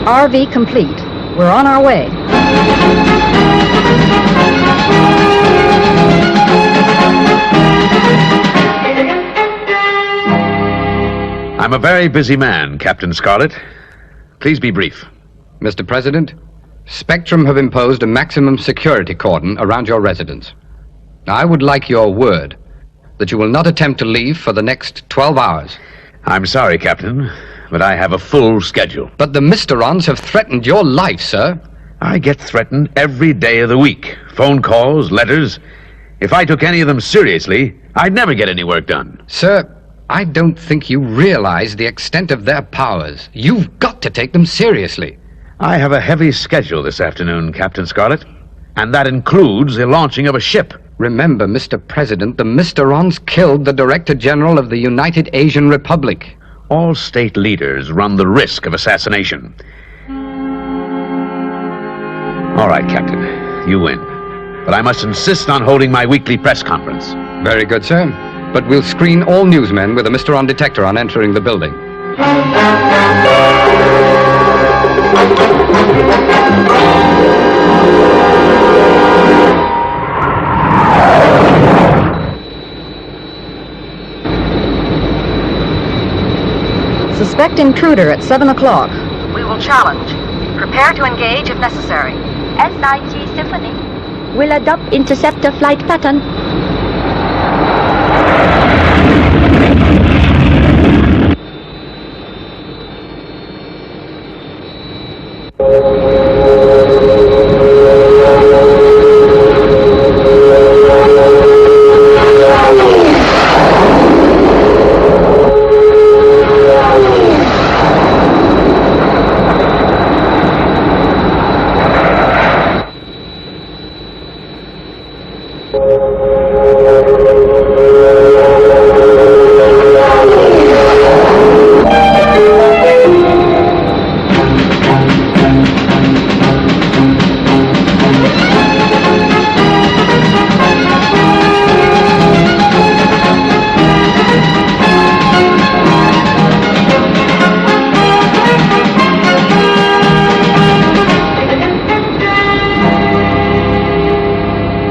RV complete. We're on our way. I'm a very busy man, Captain Scarlet. Please be brief. Mr. President, Spectrum have imposed a maximum security cordon around your residence. Now, I would like your word that you will not attempt to leave for the next 12 hours. I'm sorry, Captain, but I have a full schedule. But the Mysterons have threatened your life, sir. I get threatened every day of the week. Phone calls, letters. If I took any of them seriously, I'd never get any work done. Sir, I don't think you realize the extent of their powers. You've got to take them seriously. I have a heavy schedule this afternoon, Captain Scarlet, and that includes the launching of a ship. Remember, Mr. President, the Mysterons killed the Director General of the United Asian Republic. All state leaders run the risk of assassination. All right, Captain. You win. But I must insist on holding my weekly press conference. Very good, sir. But we'll screen all newsmen with a Mysteron detector on entering the building. Suspect intruder at 7 o'clock. We will challenge. Prepare to engage if necessary. SIG Symphony will adopt interceptor flight pattern.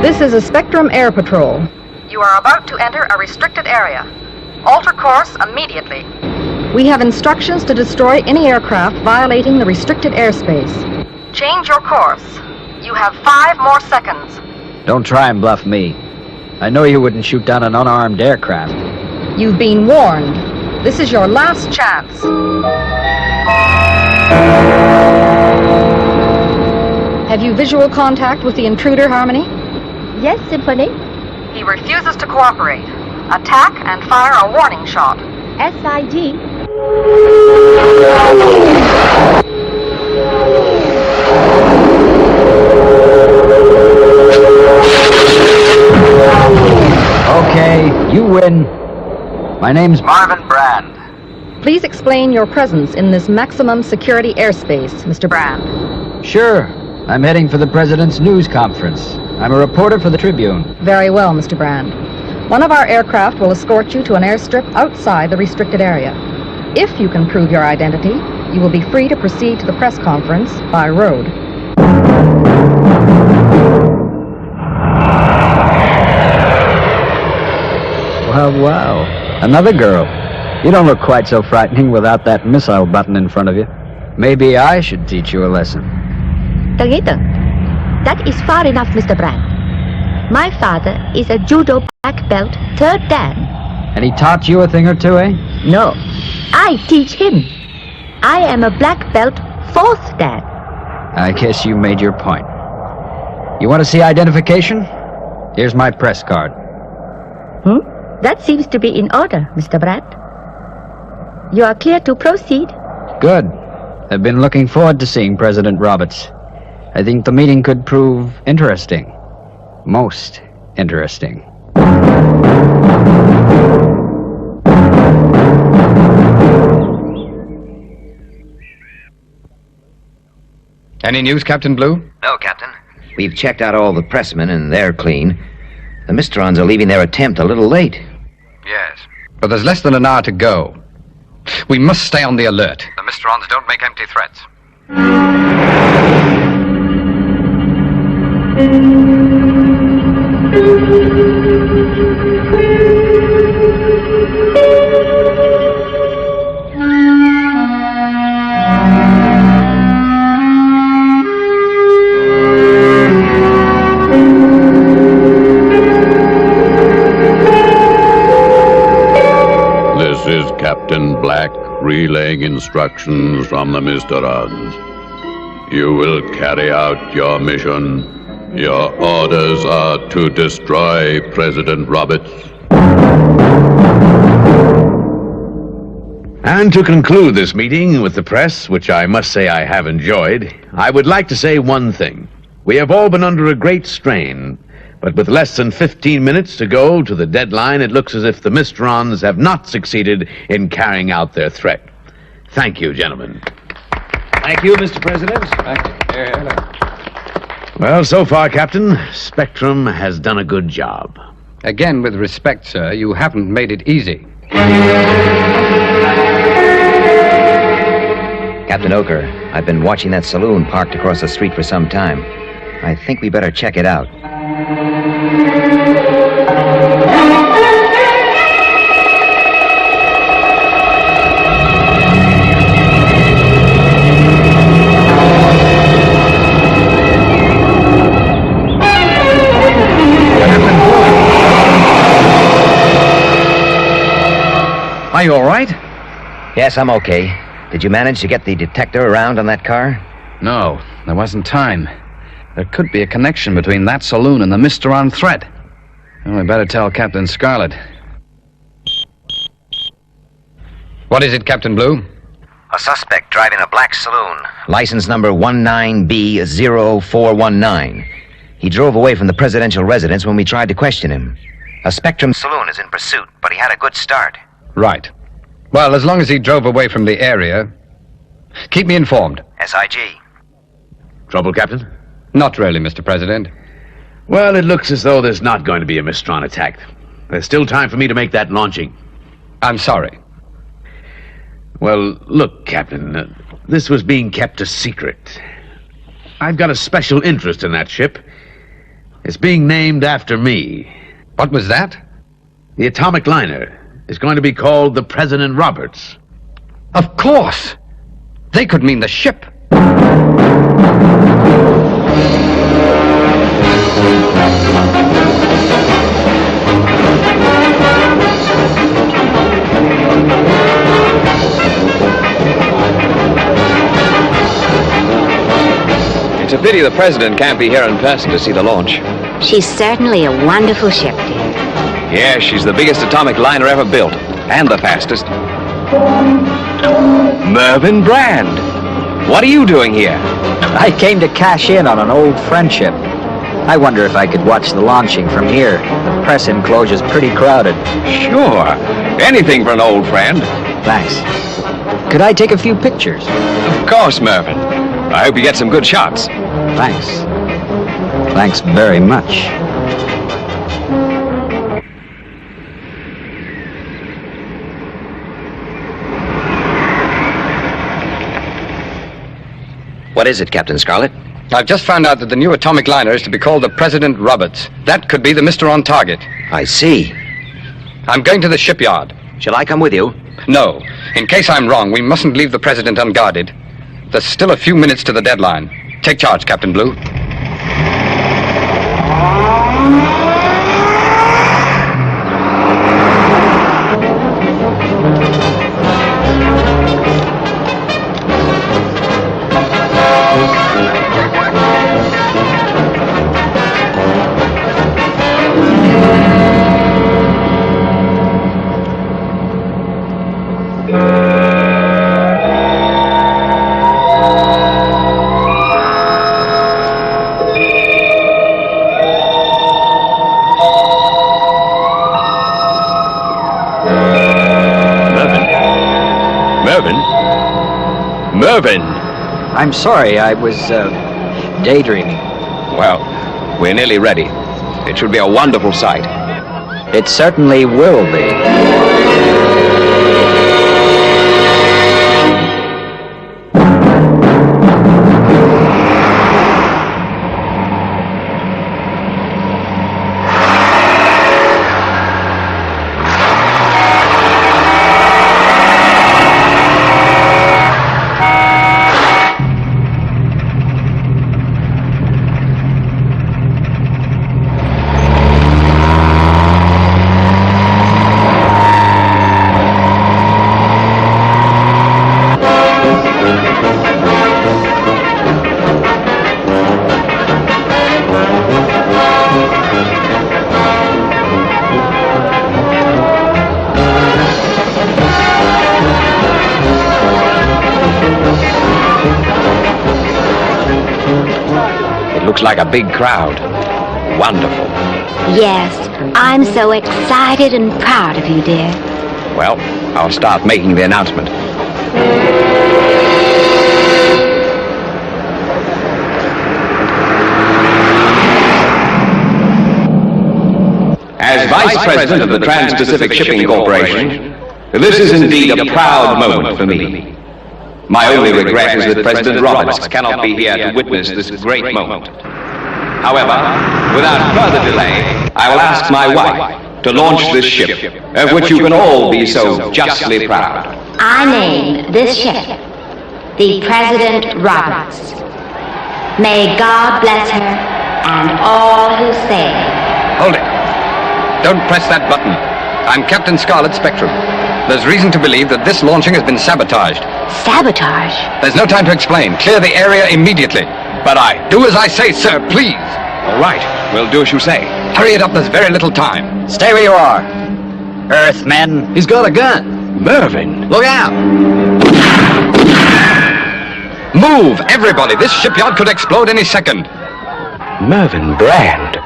This is a Spectrum Air Patrol. You are about to enter a restricted area. Alter course immediately. We have instructions to destroy any aircraft violating the restricted airspace. Change your course. You have 5 more seconds. Don't try and bluff me. I know you wouldn't shoot down an unarmed aircraft. You've been warned. This is your last chance. Have you visual contact with the intruder, Harmony? Yes, Symphony. He refuses to cooperate. Attack and fire a warning shot. SIG. Okay, you win. My name's Marvin Brand. Please explain your presence in this maximum security airspace, Mr. Brand. Sure. I'm heading for the President's news conference. I'm a reporter for the Tribune. Very well, Mr. Brand. One of our aircraft will escort you to an airstrip outside the restricted area. If you can prove your identity, you will be free to proceed to the press conference by road. Wow. Another girl. You don't look quite so frightening without that missile button in front of you. Maybe I should teach you a lesson. Targeter, that is far enough, Mr. Brand. My father is a judo black belt 3rd Dan. And he taught you a thing or two, eh? No, I teach him. I am a black belt 4th Dan. I guess you made your point. You want to see identification? Here's my press card. That seems to be in order, Mr. Brand. You are clear to proceed. Good. I've been looking forward to seeing President Roberts. I think the meeting could prove interesting. Most interesting. Any news, Captain Blue? No, Captain. We've checked out all the pressmen, and they're clean. The Mysterons are leaving their attempt a little late. Yes. But there's less than an hour to go. We must stay on the alert. The Mysterons don't make empty threats. This is Captain Black relaying instructions from the Mysterons. You will carry out your mission. Your orders are to destroy President Roberts. And to conclude this meeting with the press, which I must say I have enjoyed, I would like to say one thing. We have all been under a great strain, But with less than 15 minutes to go to the deadline, it looks as if the Mysterons have not succeeded in carrying out their threat. Thank you, gentlemen. Thank you, Mr. President. Thank you. Well, so far, Captain, Spectrum has done a good job. Again, with respect, sir, you haven't made it easy. Captain Oker, I've been watching that saloon parked across the street for some time. I think we better check it out. Are you all right? Yes, I'm okay. Did you manage to get the detector around on that car? No, there wasn't time. There could be a connection between that saloon and the Mysteron threat. Well, we better tell Captain Scarlet. What is it, Captain Blue? A suspect driving a black saloon. License number 19B0419. He drove away from the presidential residence when we tried to question him. A Spectrum saloon is in pursuit, but he had a good start. Right. Well, as long as he drove away from the area, keep me informed. SIG. Trouble, Captain? Not really, Mr. President. Well, it looks as though there's not going to be a Mysteron attack. There's still time for me to make that launching. I'm sorry. Well, look, Captain, this was being kept a secret. I've got a special interest in that ship. It's being named after me. What was that? The atomic liner is going to be called the President Roberts. Of course! They could mean the ship. It's a pity the President can't be here in person to see the launch. She's certainly a wonderful ship, dear. Yeah, she's the biggest atomic liner ever built. And the fastest. Mervyn Brand! What are you doing here? I came to cash in on an old friendship. I wonder if I could watch the launching from here. The press enclosure's pretty crowded. Sure. Anything for an old friend. Thanks. Could I take a few pictures? Of course, Mervyn. I hope you get some good shots. Thanks. Thanks very much. What is it, Captain Scarlet? I've just found out that the new atomic liner is to be called the President Roberts. That could be the Mysteron target. I see. I'm going to the shipyard. Shall I come with you? No. In case I'm wrong, we mustn't leave the President unguarded. There's still a few minutes to the deadline. Take charge, Captain Blue. Mervyn! I'm sorry, I was, daydreaming. Well, we're nearly ready. It should be a wonderful sight. It certainly will be. Looks like a big crowd. wonderful. Yes, I'm so excited and proud of you, dear. Well, I'll start making the announcement. As Vice President of the Trans-Pacific Shipping Corporation, this is indeed a proud moment for me. My only regret is that President Roberts cannot be here to witness this great moment. However, without further delay, I will ask my wife to launch this ship, of which you can all be so justly proud. I name this ship the President Roberts. May God bless her and all who sail. Hold it. Don't press that button. I'm Captain Scarlet Spectrum. There's reason to believe that this launching has been sabotaged. Sabotage? There's no time to explain. Clear the area immediately. But Do as I say, sir, please. All right, we'll do as you say. Hurry it up, there's very little time. Stay where you are. Earthmen. He's got a gun. Mervyn. Look out! Move, everybody. This shipyard could explode any second. Mervyn Brand.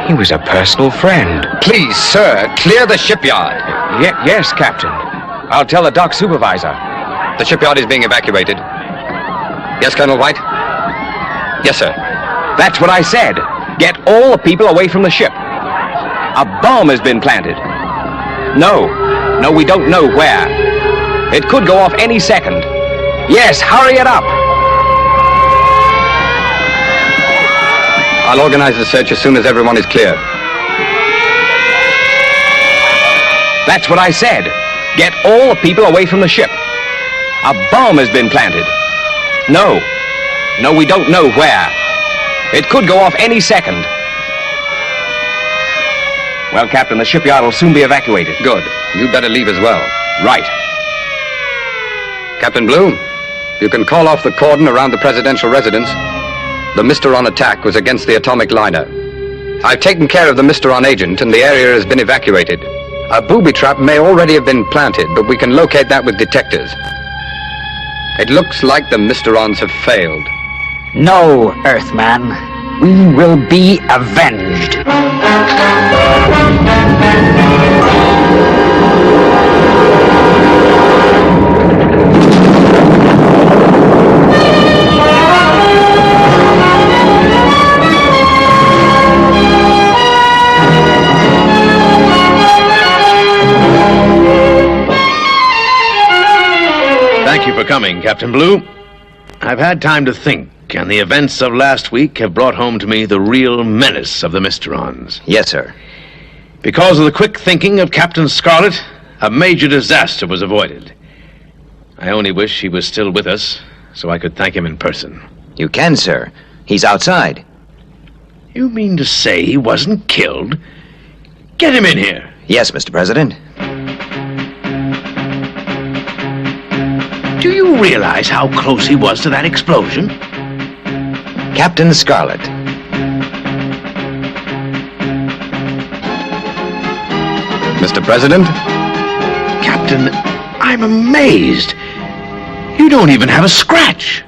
He was a personal friend. Please, sir, clear the shipyard. Yes, Captain. I'll tell the dock supervisor. The shipyard is being evacuated. Yes, Colonel White? Yes, sir. That's what I said. Get all the people away from the ship. A bomb has been planted. No, we don't know where. It could go off any second. Yes, hurry it up. I'll organize the search as soon as everyone is clear. That's what I said. Get all the people away from the ship. A bomb has been planted. No, we don't know where. It could go off any second. Well, Captain, the shipyard will soon be evacuated. Good. You better leave as well. Right. Captain Blue, you can call off the cordon around the presidential residence. The Mysteron attack was against the atomic liner. I've taken care of the Mysteron agent and the area has been evacuated. A booby trap may already have been planted, but we can locate that with detectors. It looks like the Mysterons have failed. No, Earthman. We will be avenged. Thank you for coming, Captain Blue. I've had time to think, and the events of last week have brought home to me the real menace of the Mysterons. Yes, sir. Because of the quick thinking of Captain Scarlet, a major disaster was avoided. I only wish he was still with us, so I could thank him in person. You can, sir. He's outside. You mean to say he wasn't killed? Get him in here. Yes, Mr. President. Do you realize how close he was to that explosion? Captain Scarlet. Mr. President? Captain, I'm amazed. You don't even have a scratch.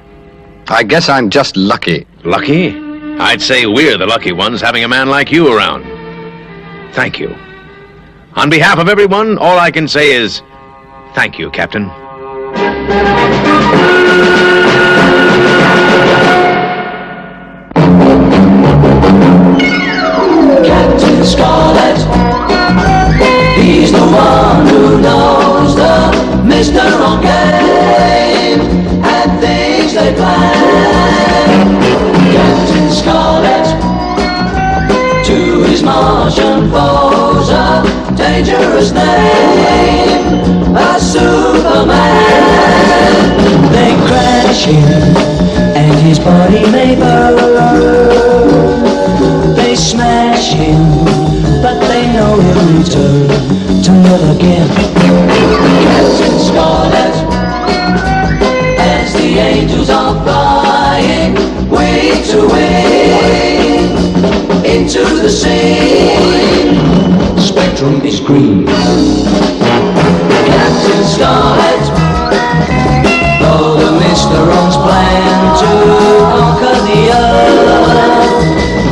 I guess I'm just lucky. Lucky? I'd say we're the lucky ones having a man like you around. Thank you. On behalf of everyone, all I can say is thank you, Captain. Captain Scarlet, he's the one who knows the Mysteron game and things they plan. Captain Scarlet, to his Martian foes a dangerous name, a Superman. They crash him and his body may burn. They smash him, but they know he'll return to live again. Captain Scarlet, as the angels are flying wing to wing into the scene, Spectrum is green. Captain Scarlet, though the Mysterons plan to conquer the earth,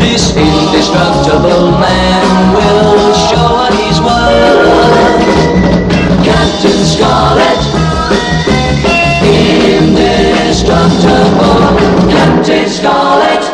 this indestructible man will show what he's worth. Captain Scarlet, indestructible. Captain Scarlet.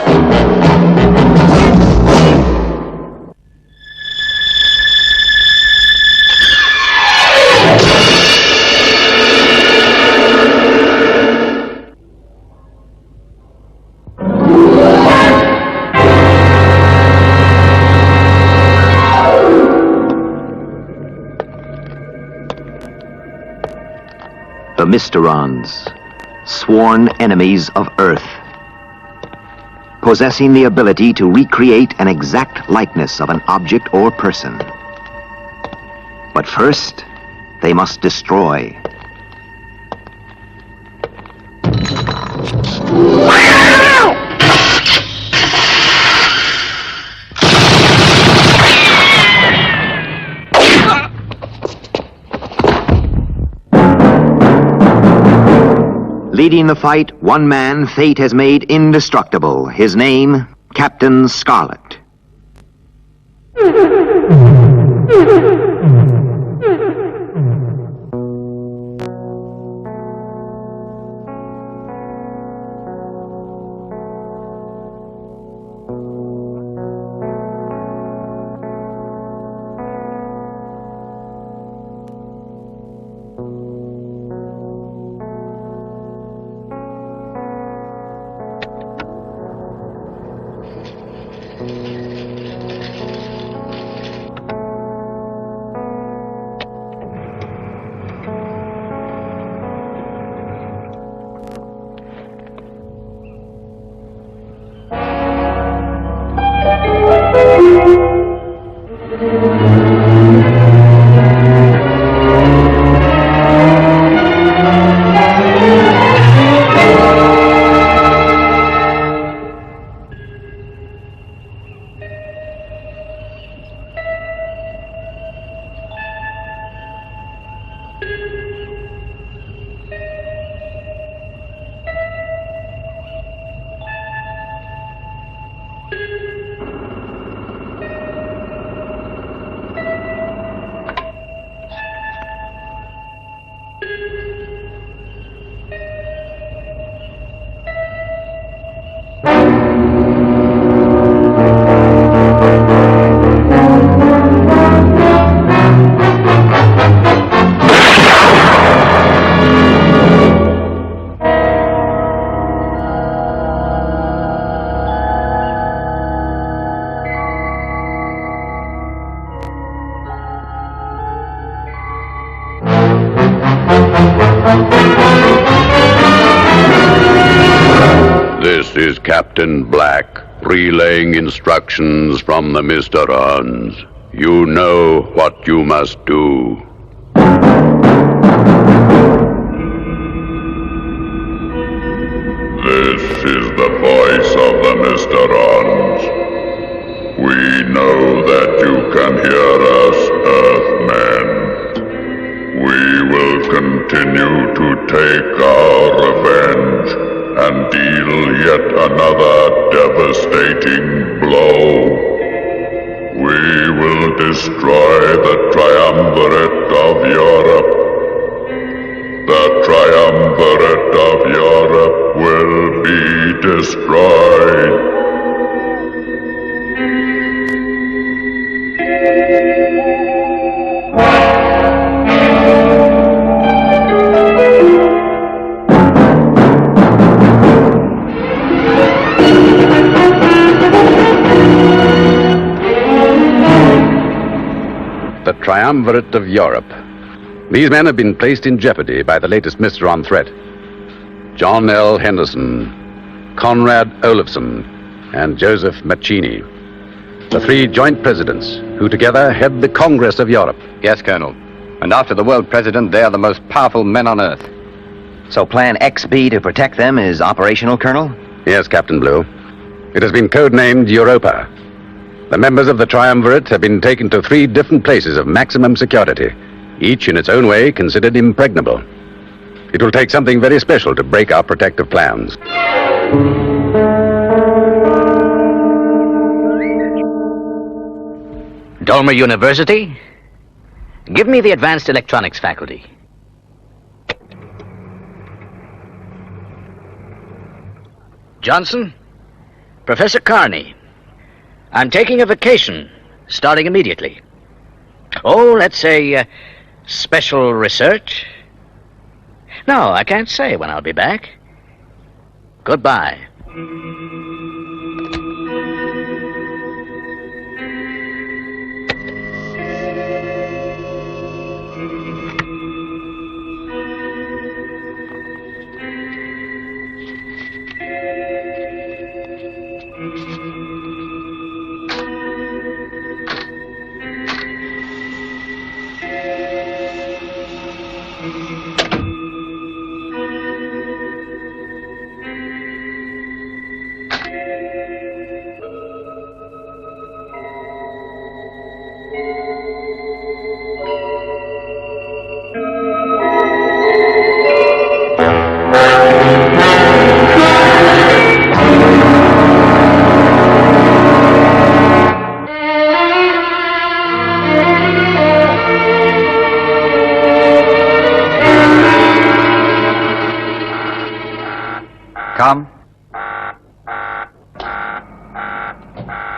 The Mysterons, sworn enemies of Earth, possessing the ability to recreate an exact likeness of an object or person. But first, they must destroy. Leading the fight, one man fate has made indestructible. His name, Captain Scarlet. This is Captain Black, relaying instructions from the Mysterons. You know what you must do. This is the voice of the Mysterons. We know that you can hear us, Earthmen. We will continue to take our revenge and deal yet another devastating blow. We will destroy the triumvirate of Europe. The triumvirate of Europe will be destroyed. The triumvirate of Europe. These men have been placed in jeopardy by the latest Mysteron threat. John L. Henderson, Conrad Olafson, and Joseph Maccini. The three joint presidents who together head the Congress of Europe. Yes, Colonel. And after the world president, they are the most powerful men on Earth. So Plan XB to protect them is operational, Colonel? Yes, Captain Blue. It has been codenamed Europa. The members of the triumvirate have been taken to 3 different places of maximum security, each in its own way considered impregnable. It will take something very special to break our protective plans. Dolmer University? Give me the Advanced Electronics faculty. Johnson? Professor Carney. I'm taking a vacation, starting immediately. Oh, let's say, special research? No, I can't say when I'll be back. Goodbye. Come.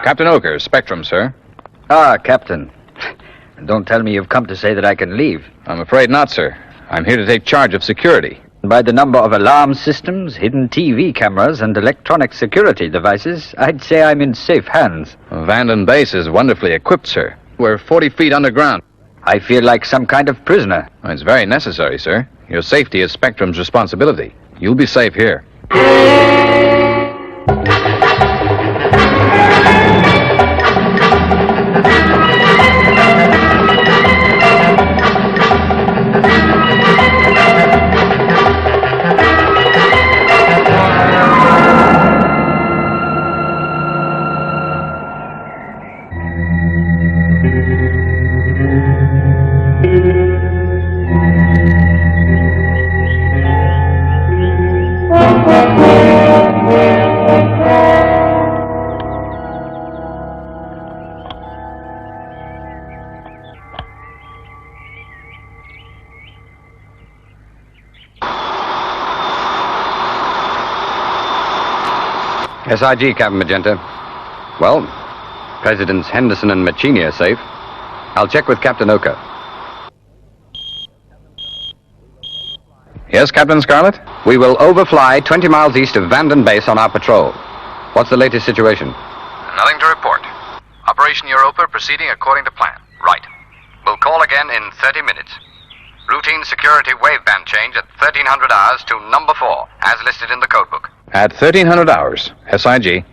Captain Oker, Spectrum, sir. Ah, Captain. Don't tell me you've come to say that I can leave. I'm afraid not, sir. I'm here to take charge of security. By the number of alarm systems, hidden TV cameras, and electronic security devices, I'd say I'm in safe hands. Vanden Base is wonderfully equipped, sir. We're 40 feet underground. I feel like some kind of prisoner. It's very necessary, sir. Your safety is Spectrum's responsibility. You'll be safe here. SIG, Captain Magenta. Well, Presidents Henderson and Machini are safe. I'll check with Captain Oka. Yes, Captain Scarlet? We will overfly 20 miles east of Vanden Base on our patrol. What's the latest situation? Nothing to report. Operation Europa proceeding according to plan. Right. We'll call again in 30 minutes. Routine security waveband change at 1300 hours to number 4, as listed in the codebook. At 1300 hours, SIG.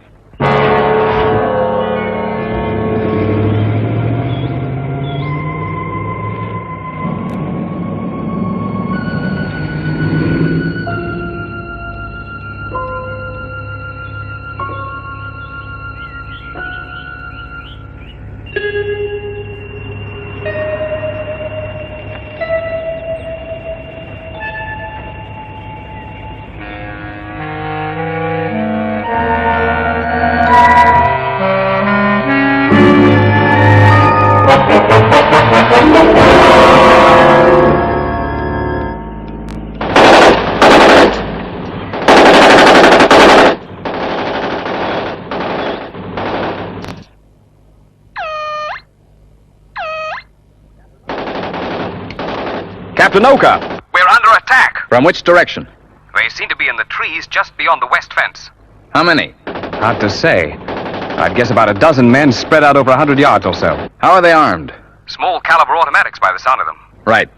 Captain Oka! We're under attack. From which direction? They seem to be in the trees just beyond the west fence. How many? Hard to say. I'd guess about a dozen men spread out over 100 yards or so. How are they armed? Small caliber automatics by the sound of them. Right.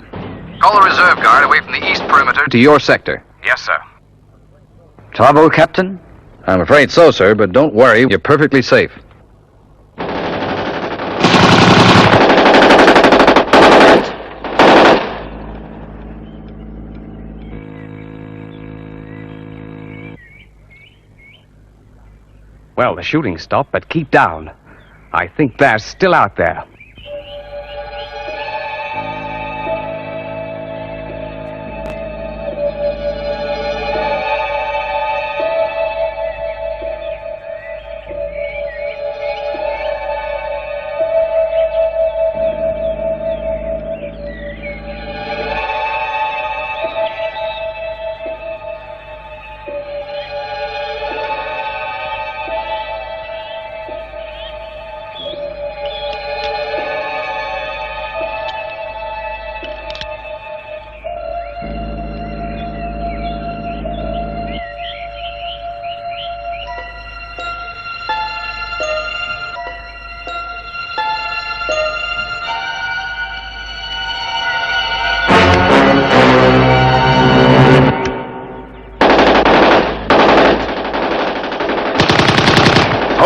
Call the reserve guard away from the east perimeter. To your sector. Yes, sir. Trouble, Captain? I'm afraid so, sir, but don't worry. You're perfectly safe. Well, the shooting stopped, but keep down. I think they're still out there.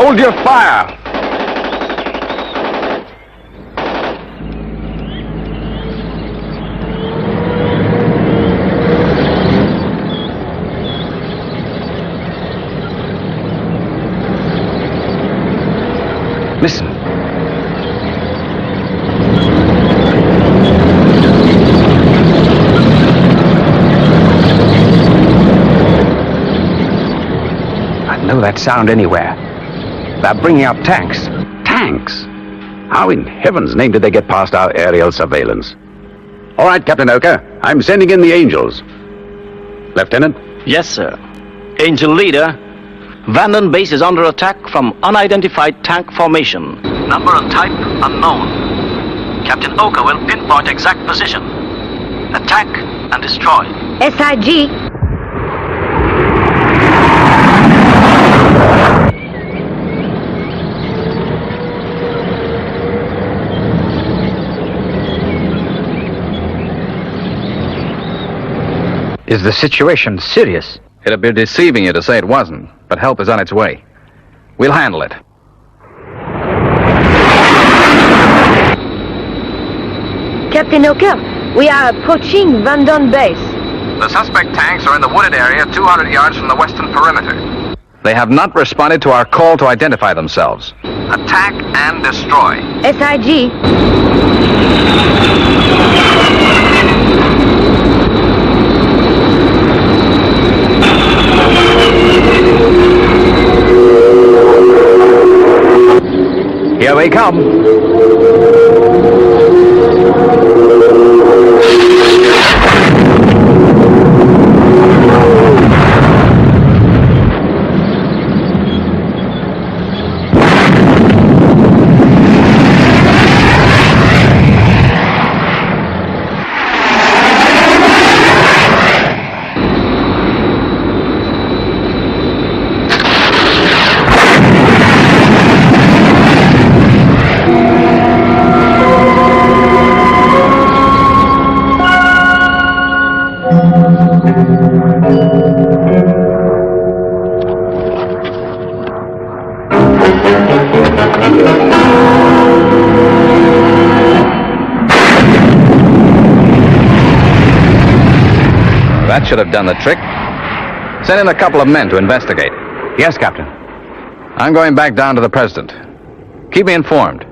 Hold your fire! Listen. I'd know that sound anywhere. They're bringing out tanks. Tanks? How in heaven's name did they get past our aerial surveillance? All right, Captain Oka, I'm sending in the Angels. Lieutenant? Yes, sir. Angel leader, Vanden base is under attack from unidentified tank formation. Number and type unknown. Captain Oka will pinpoint exact position. Attack and destroy. SIG. Is the situation serious? It'd be deceiving you to say it wasn't, but help is on its way. We'll handle it. Captain Oka, we are approaching Vanden base. The suspect tanks are in the wooded area 200 yards from the western perimeter. They have not responded to our call to identify themselves. Attack and destroy. SIG. Here they come. That should have done the trick. Send in a couple of men to investigate. Yes, Captain. I'm going back down to the President. Keep me informed.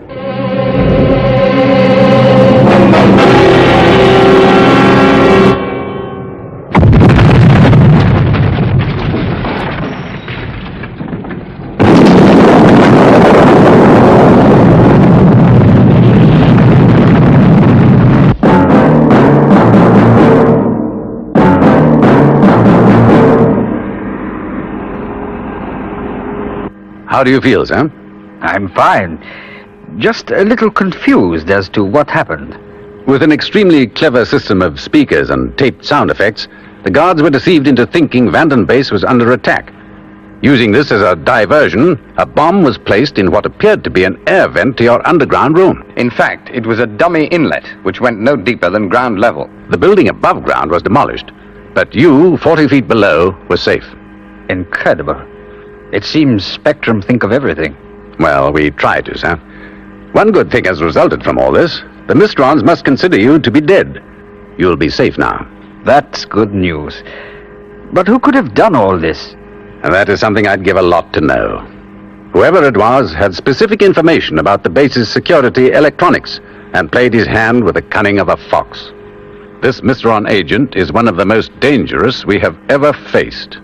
How do you feel, Sam? I'm fine. Just a little confused as to what happened. With an extremely clever system of speakers and taped sound effects, the guards were deceived into thinking Vanden base was under attack. Using this as a diversion, a bomb was placed in what appeared to be an air vent to your underground room. In fact, it was a dummy inlet, which went no deeper than ground level. The building above ground was demolished, but you, 40 feet below, were safe. Incredible. It seems Spectrum think of everything. Well, we try to, Sam. One good thing has resulted from all this. The Mysterons must consider you to be dead. You'll be safe now. That's good news. But who could have done all this? And that is something I'd give a lot to know. Whoever it was had specific information about the base's security electronics and played his hand with the cunning of a fox. This Mysteron agent is one of the most dangerous we have ever faced.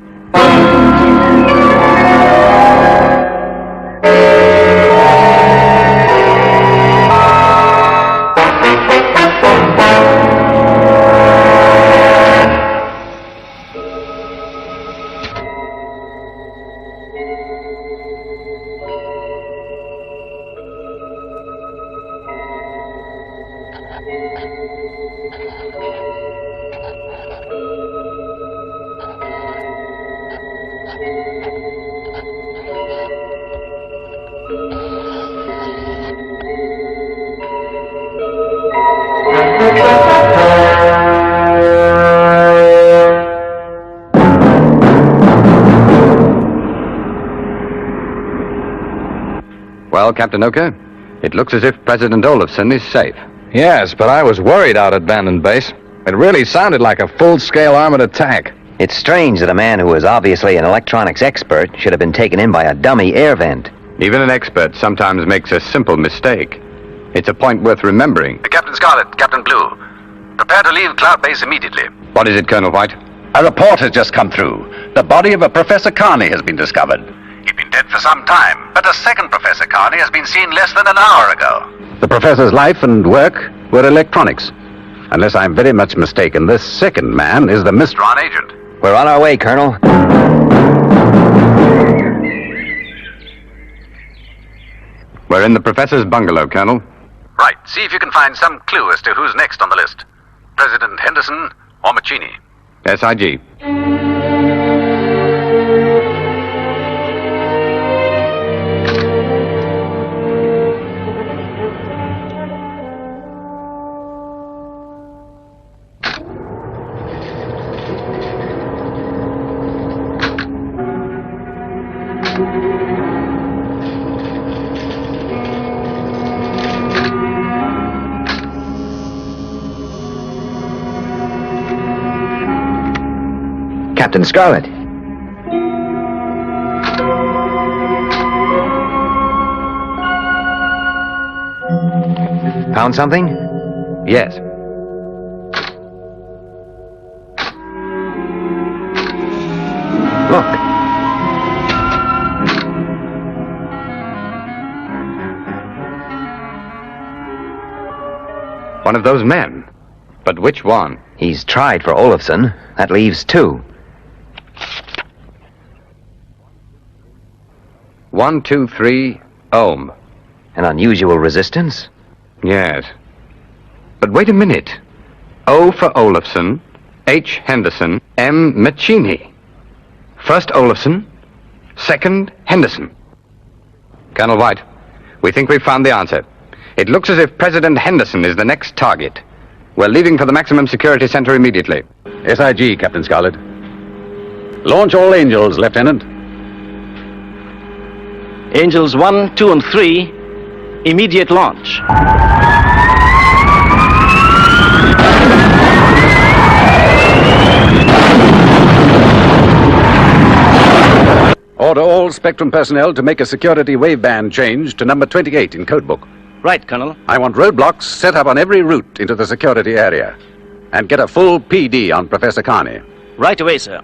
Well, Captain Oka, it looks as if President Olafson is safe. Yes, but I was worried out at Bandon Base. It really sounded like a full-scale armored attack. It's strange that a man who was obviously an electronics expert should have been taken in by a dummy air vent. Even an expert sometimes makes a simple mistake. It's a point worth remembering. Captain Scarlet, Captain Blue. Prepare to leave Cloud Base immediately. What is it, Colonel White? A report has just come through. The body of a Professor Carney has been discovered. He'd been dead for some time, but a second Professor Carney has been seen less than an hour ago. The professor's life and work were electronics. Unless I'm very much mistaken, this second man is the Mysteron agent. We're on our way, Colonel. We're in the professor's bungalow, Colonel. Right. See if you can find some clue as to who's next on the list. President Henderson or Maccini. SIG. Captain Scarlet. Found something? Yes. Look. One of those men. But which one? He's tried for Olafson. That leaves 2. 123 ohm. An unusual resistance? Yes. But wait a minute. O for Olafson, H. Henderson, M. Maccini. First Olafson, second Henderson. Colonel White, we think we've found the answer. It looks as if President Henderson is the next target. We're leaving for the maximum security center immediately. SIG, Captain Scarlet. Launch all Angels, Lieutenant. Angels 1, 2, and 3, immediate launch. Order all Spectrum personnel to make a security waveband change to number 28 in codebook. Right, Colonel. I want roadblocks set up on every route into the security area. And get a full PD on Professor Carney. Right away, sir.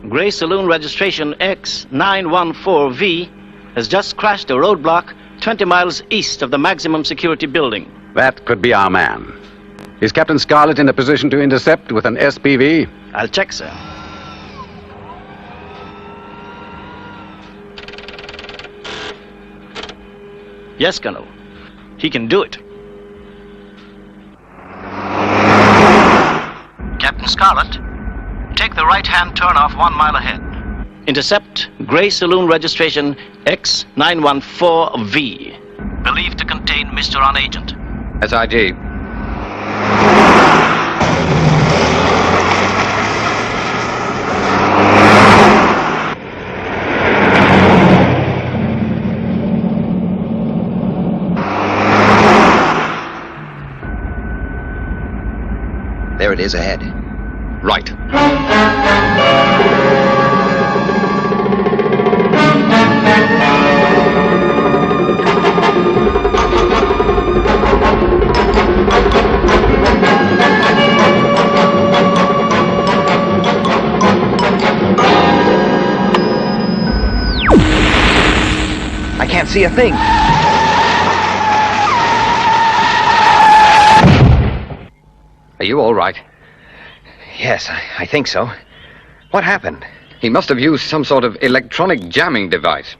Gray Saloon registration X914V has just crashed a roadblock 20 miles east of the maximum security building. That could be our man. Is Captain Scarlet in a position to intercept with an SPV? I'll check, sir. Yes, Colonel. He can do it. Captain Scarlet, take the right-hand turn-off 1 mile ahead. Intercept Gray Saloon registration X914V. Believed to contain Mysteron agent. SIG. There it is ahead. Right. I can't see a thing. Are you all right? Yes, I think so. What happened? He must have used some sort of electronic jamming device.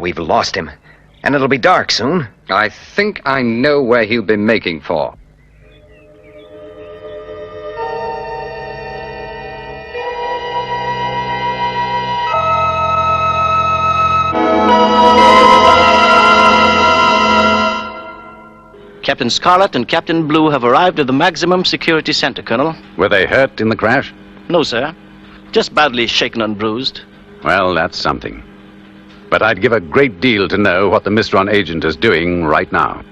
We've lost him. And it'll be dark soon. I think I know where he'll be making for. Captain Scarlet and Captain Blue have arrived at the maximum security center, Colonel. Were they hurt in the crash? No, sir. Just badly shaken and bruised. Well, that's something. But I'd give a great deal to know what the Mysteron agent is doing right now.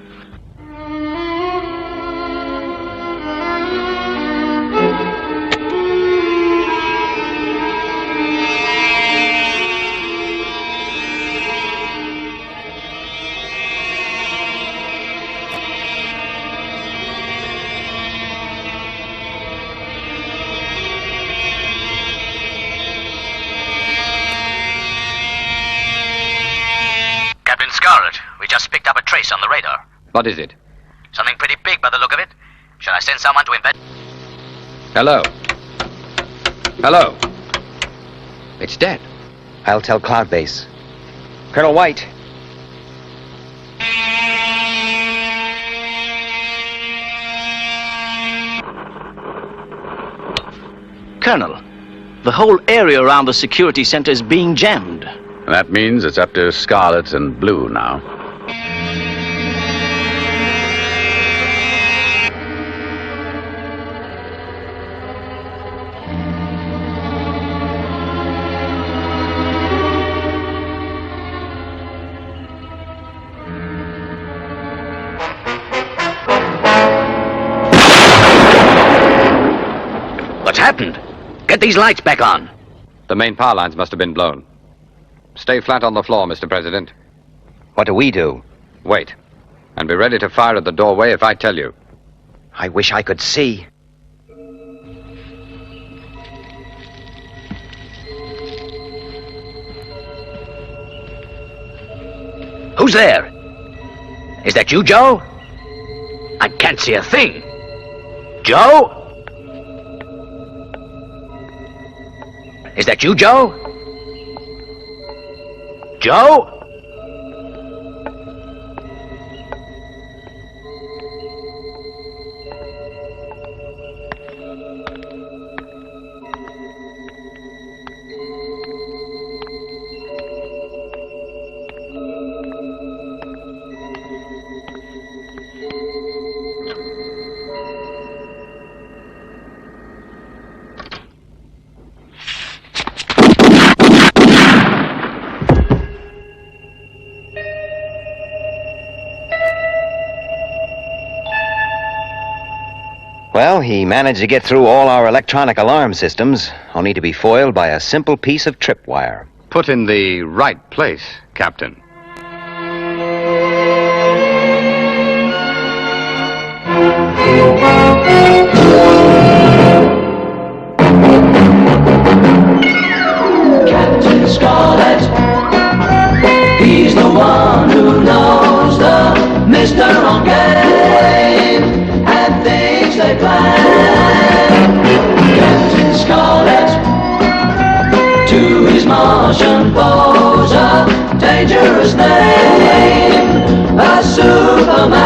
Captain Scarlet, we just picked up a trace on the radar. What is it? Something pretty big by the look of it. Shall I send someone to invest? Hello? Hello? It's dead. I'll tell Cloud Base. Colonel White. Colonel, the whole area around the security center is being jammed. That means it's up to Scarlet and Blue now. What's happened? Get these lights back on. The main power lines must have been blown. Stay flat on the floor, Mr. President. What do we do? Wait. And be ready to fire at the doorway if I tell you. I wish I could see. Who's there? Is that you, Joe? I can't see a thing. Joe? Is that you, Joe? Joe? Well, he managed to get through all our electronic alarm systems, only to be foiled by a simple piece of tripwire. Put in the right place, Captain. Captain Scarlet, he's the one who knows the Mysteron game and things they plan. Captain Scarlet, to his Martian foes a dangerous name, a Superman.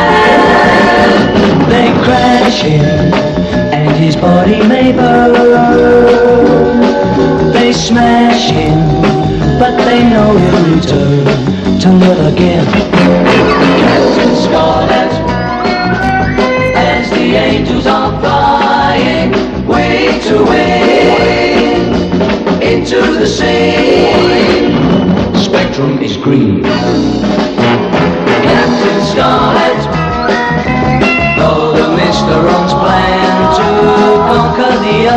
They crash him and his body may burn. They smash him, but they know he'll return to live again. Captain Scarlet, as the angels are flying wing to wing into the scene. Spectrum is green. Captain Scarlet, though the Mysterons plan to conquer the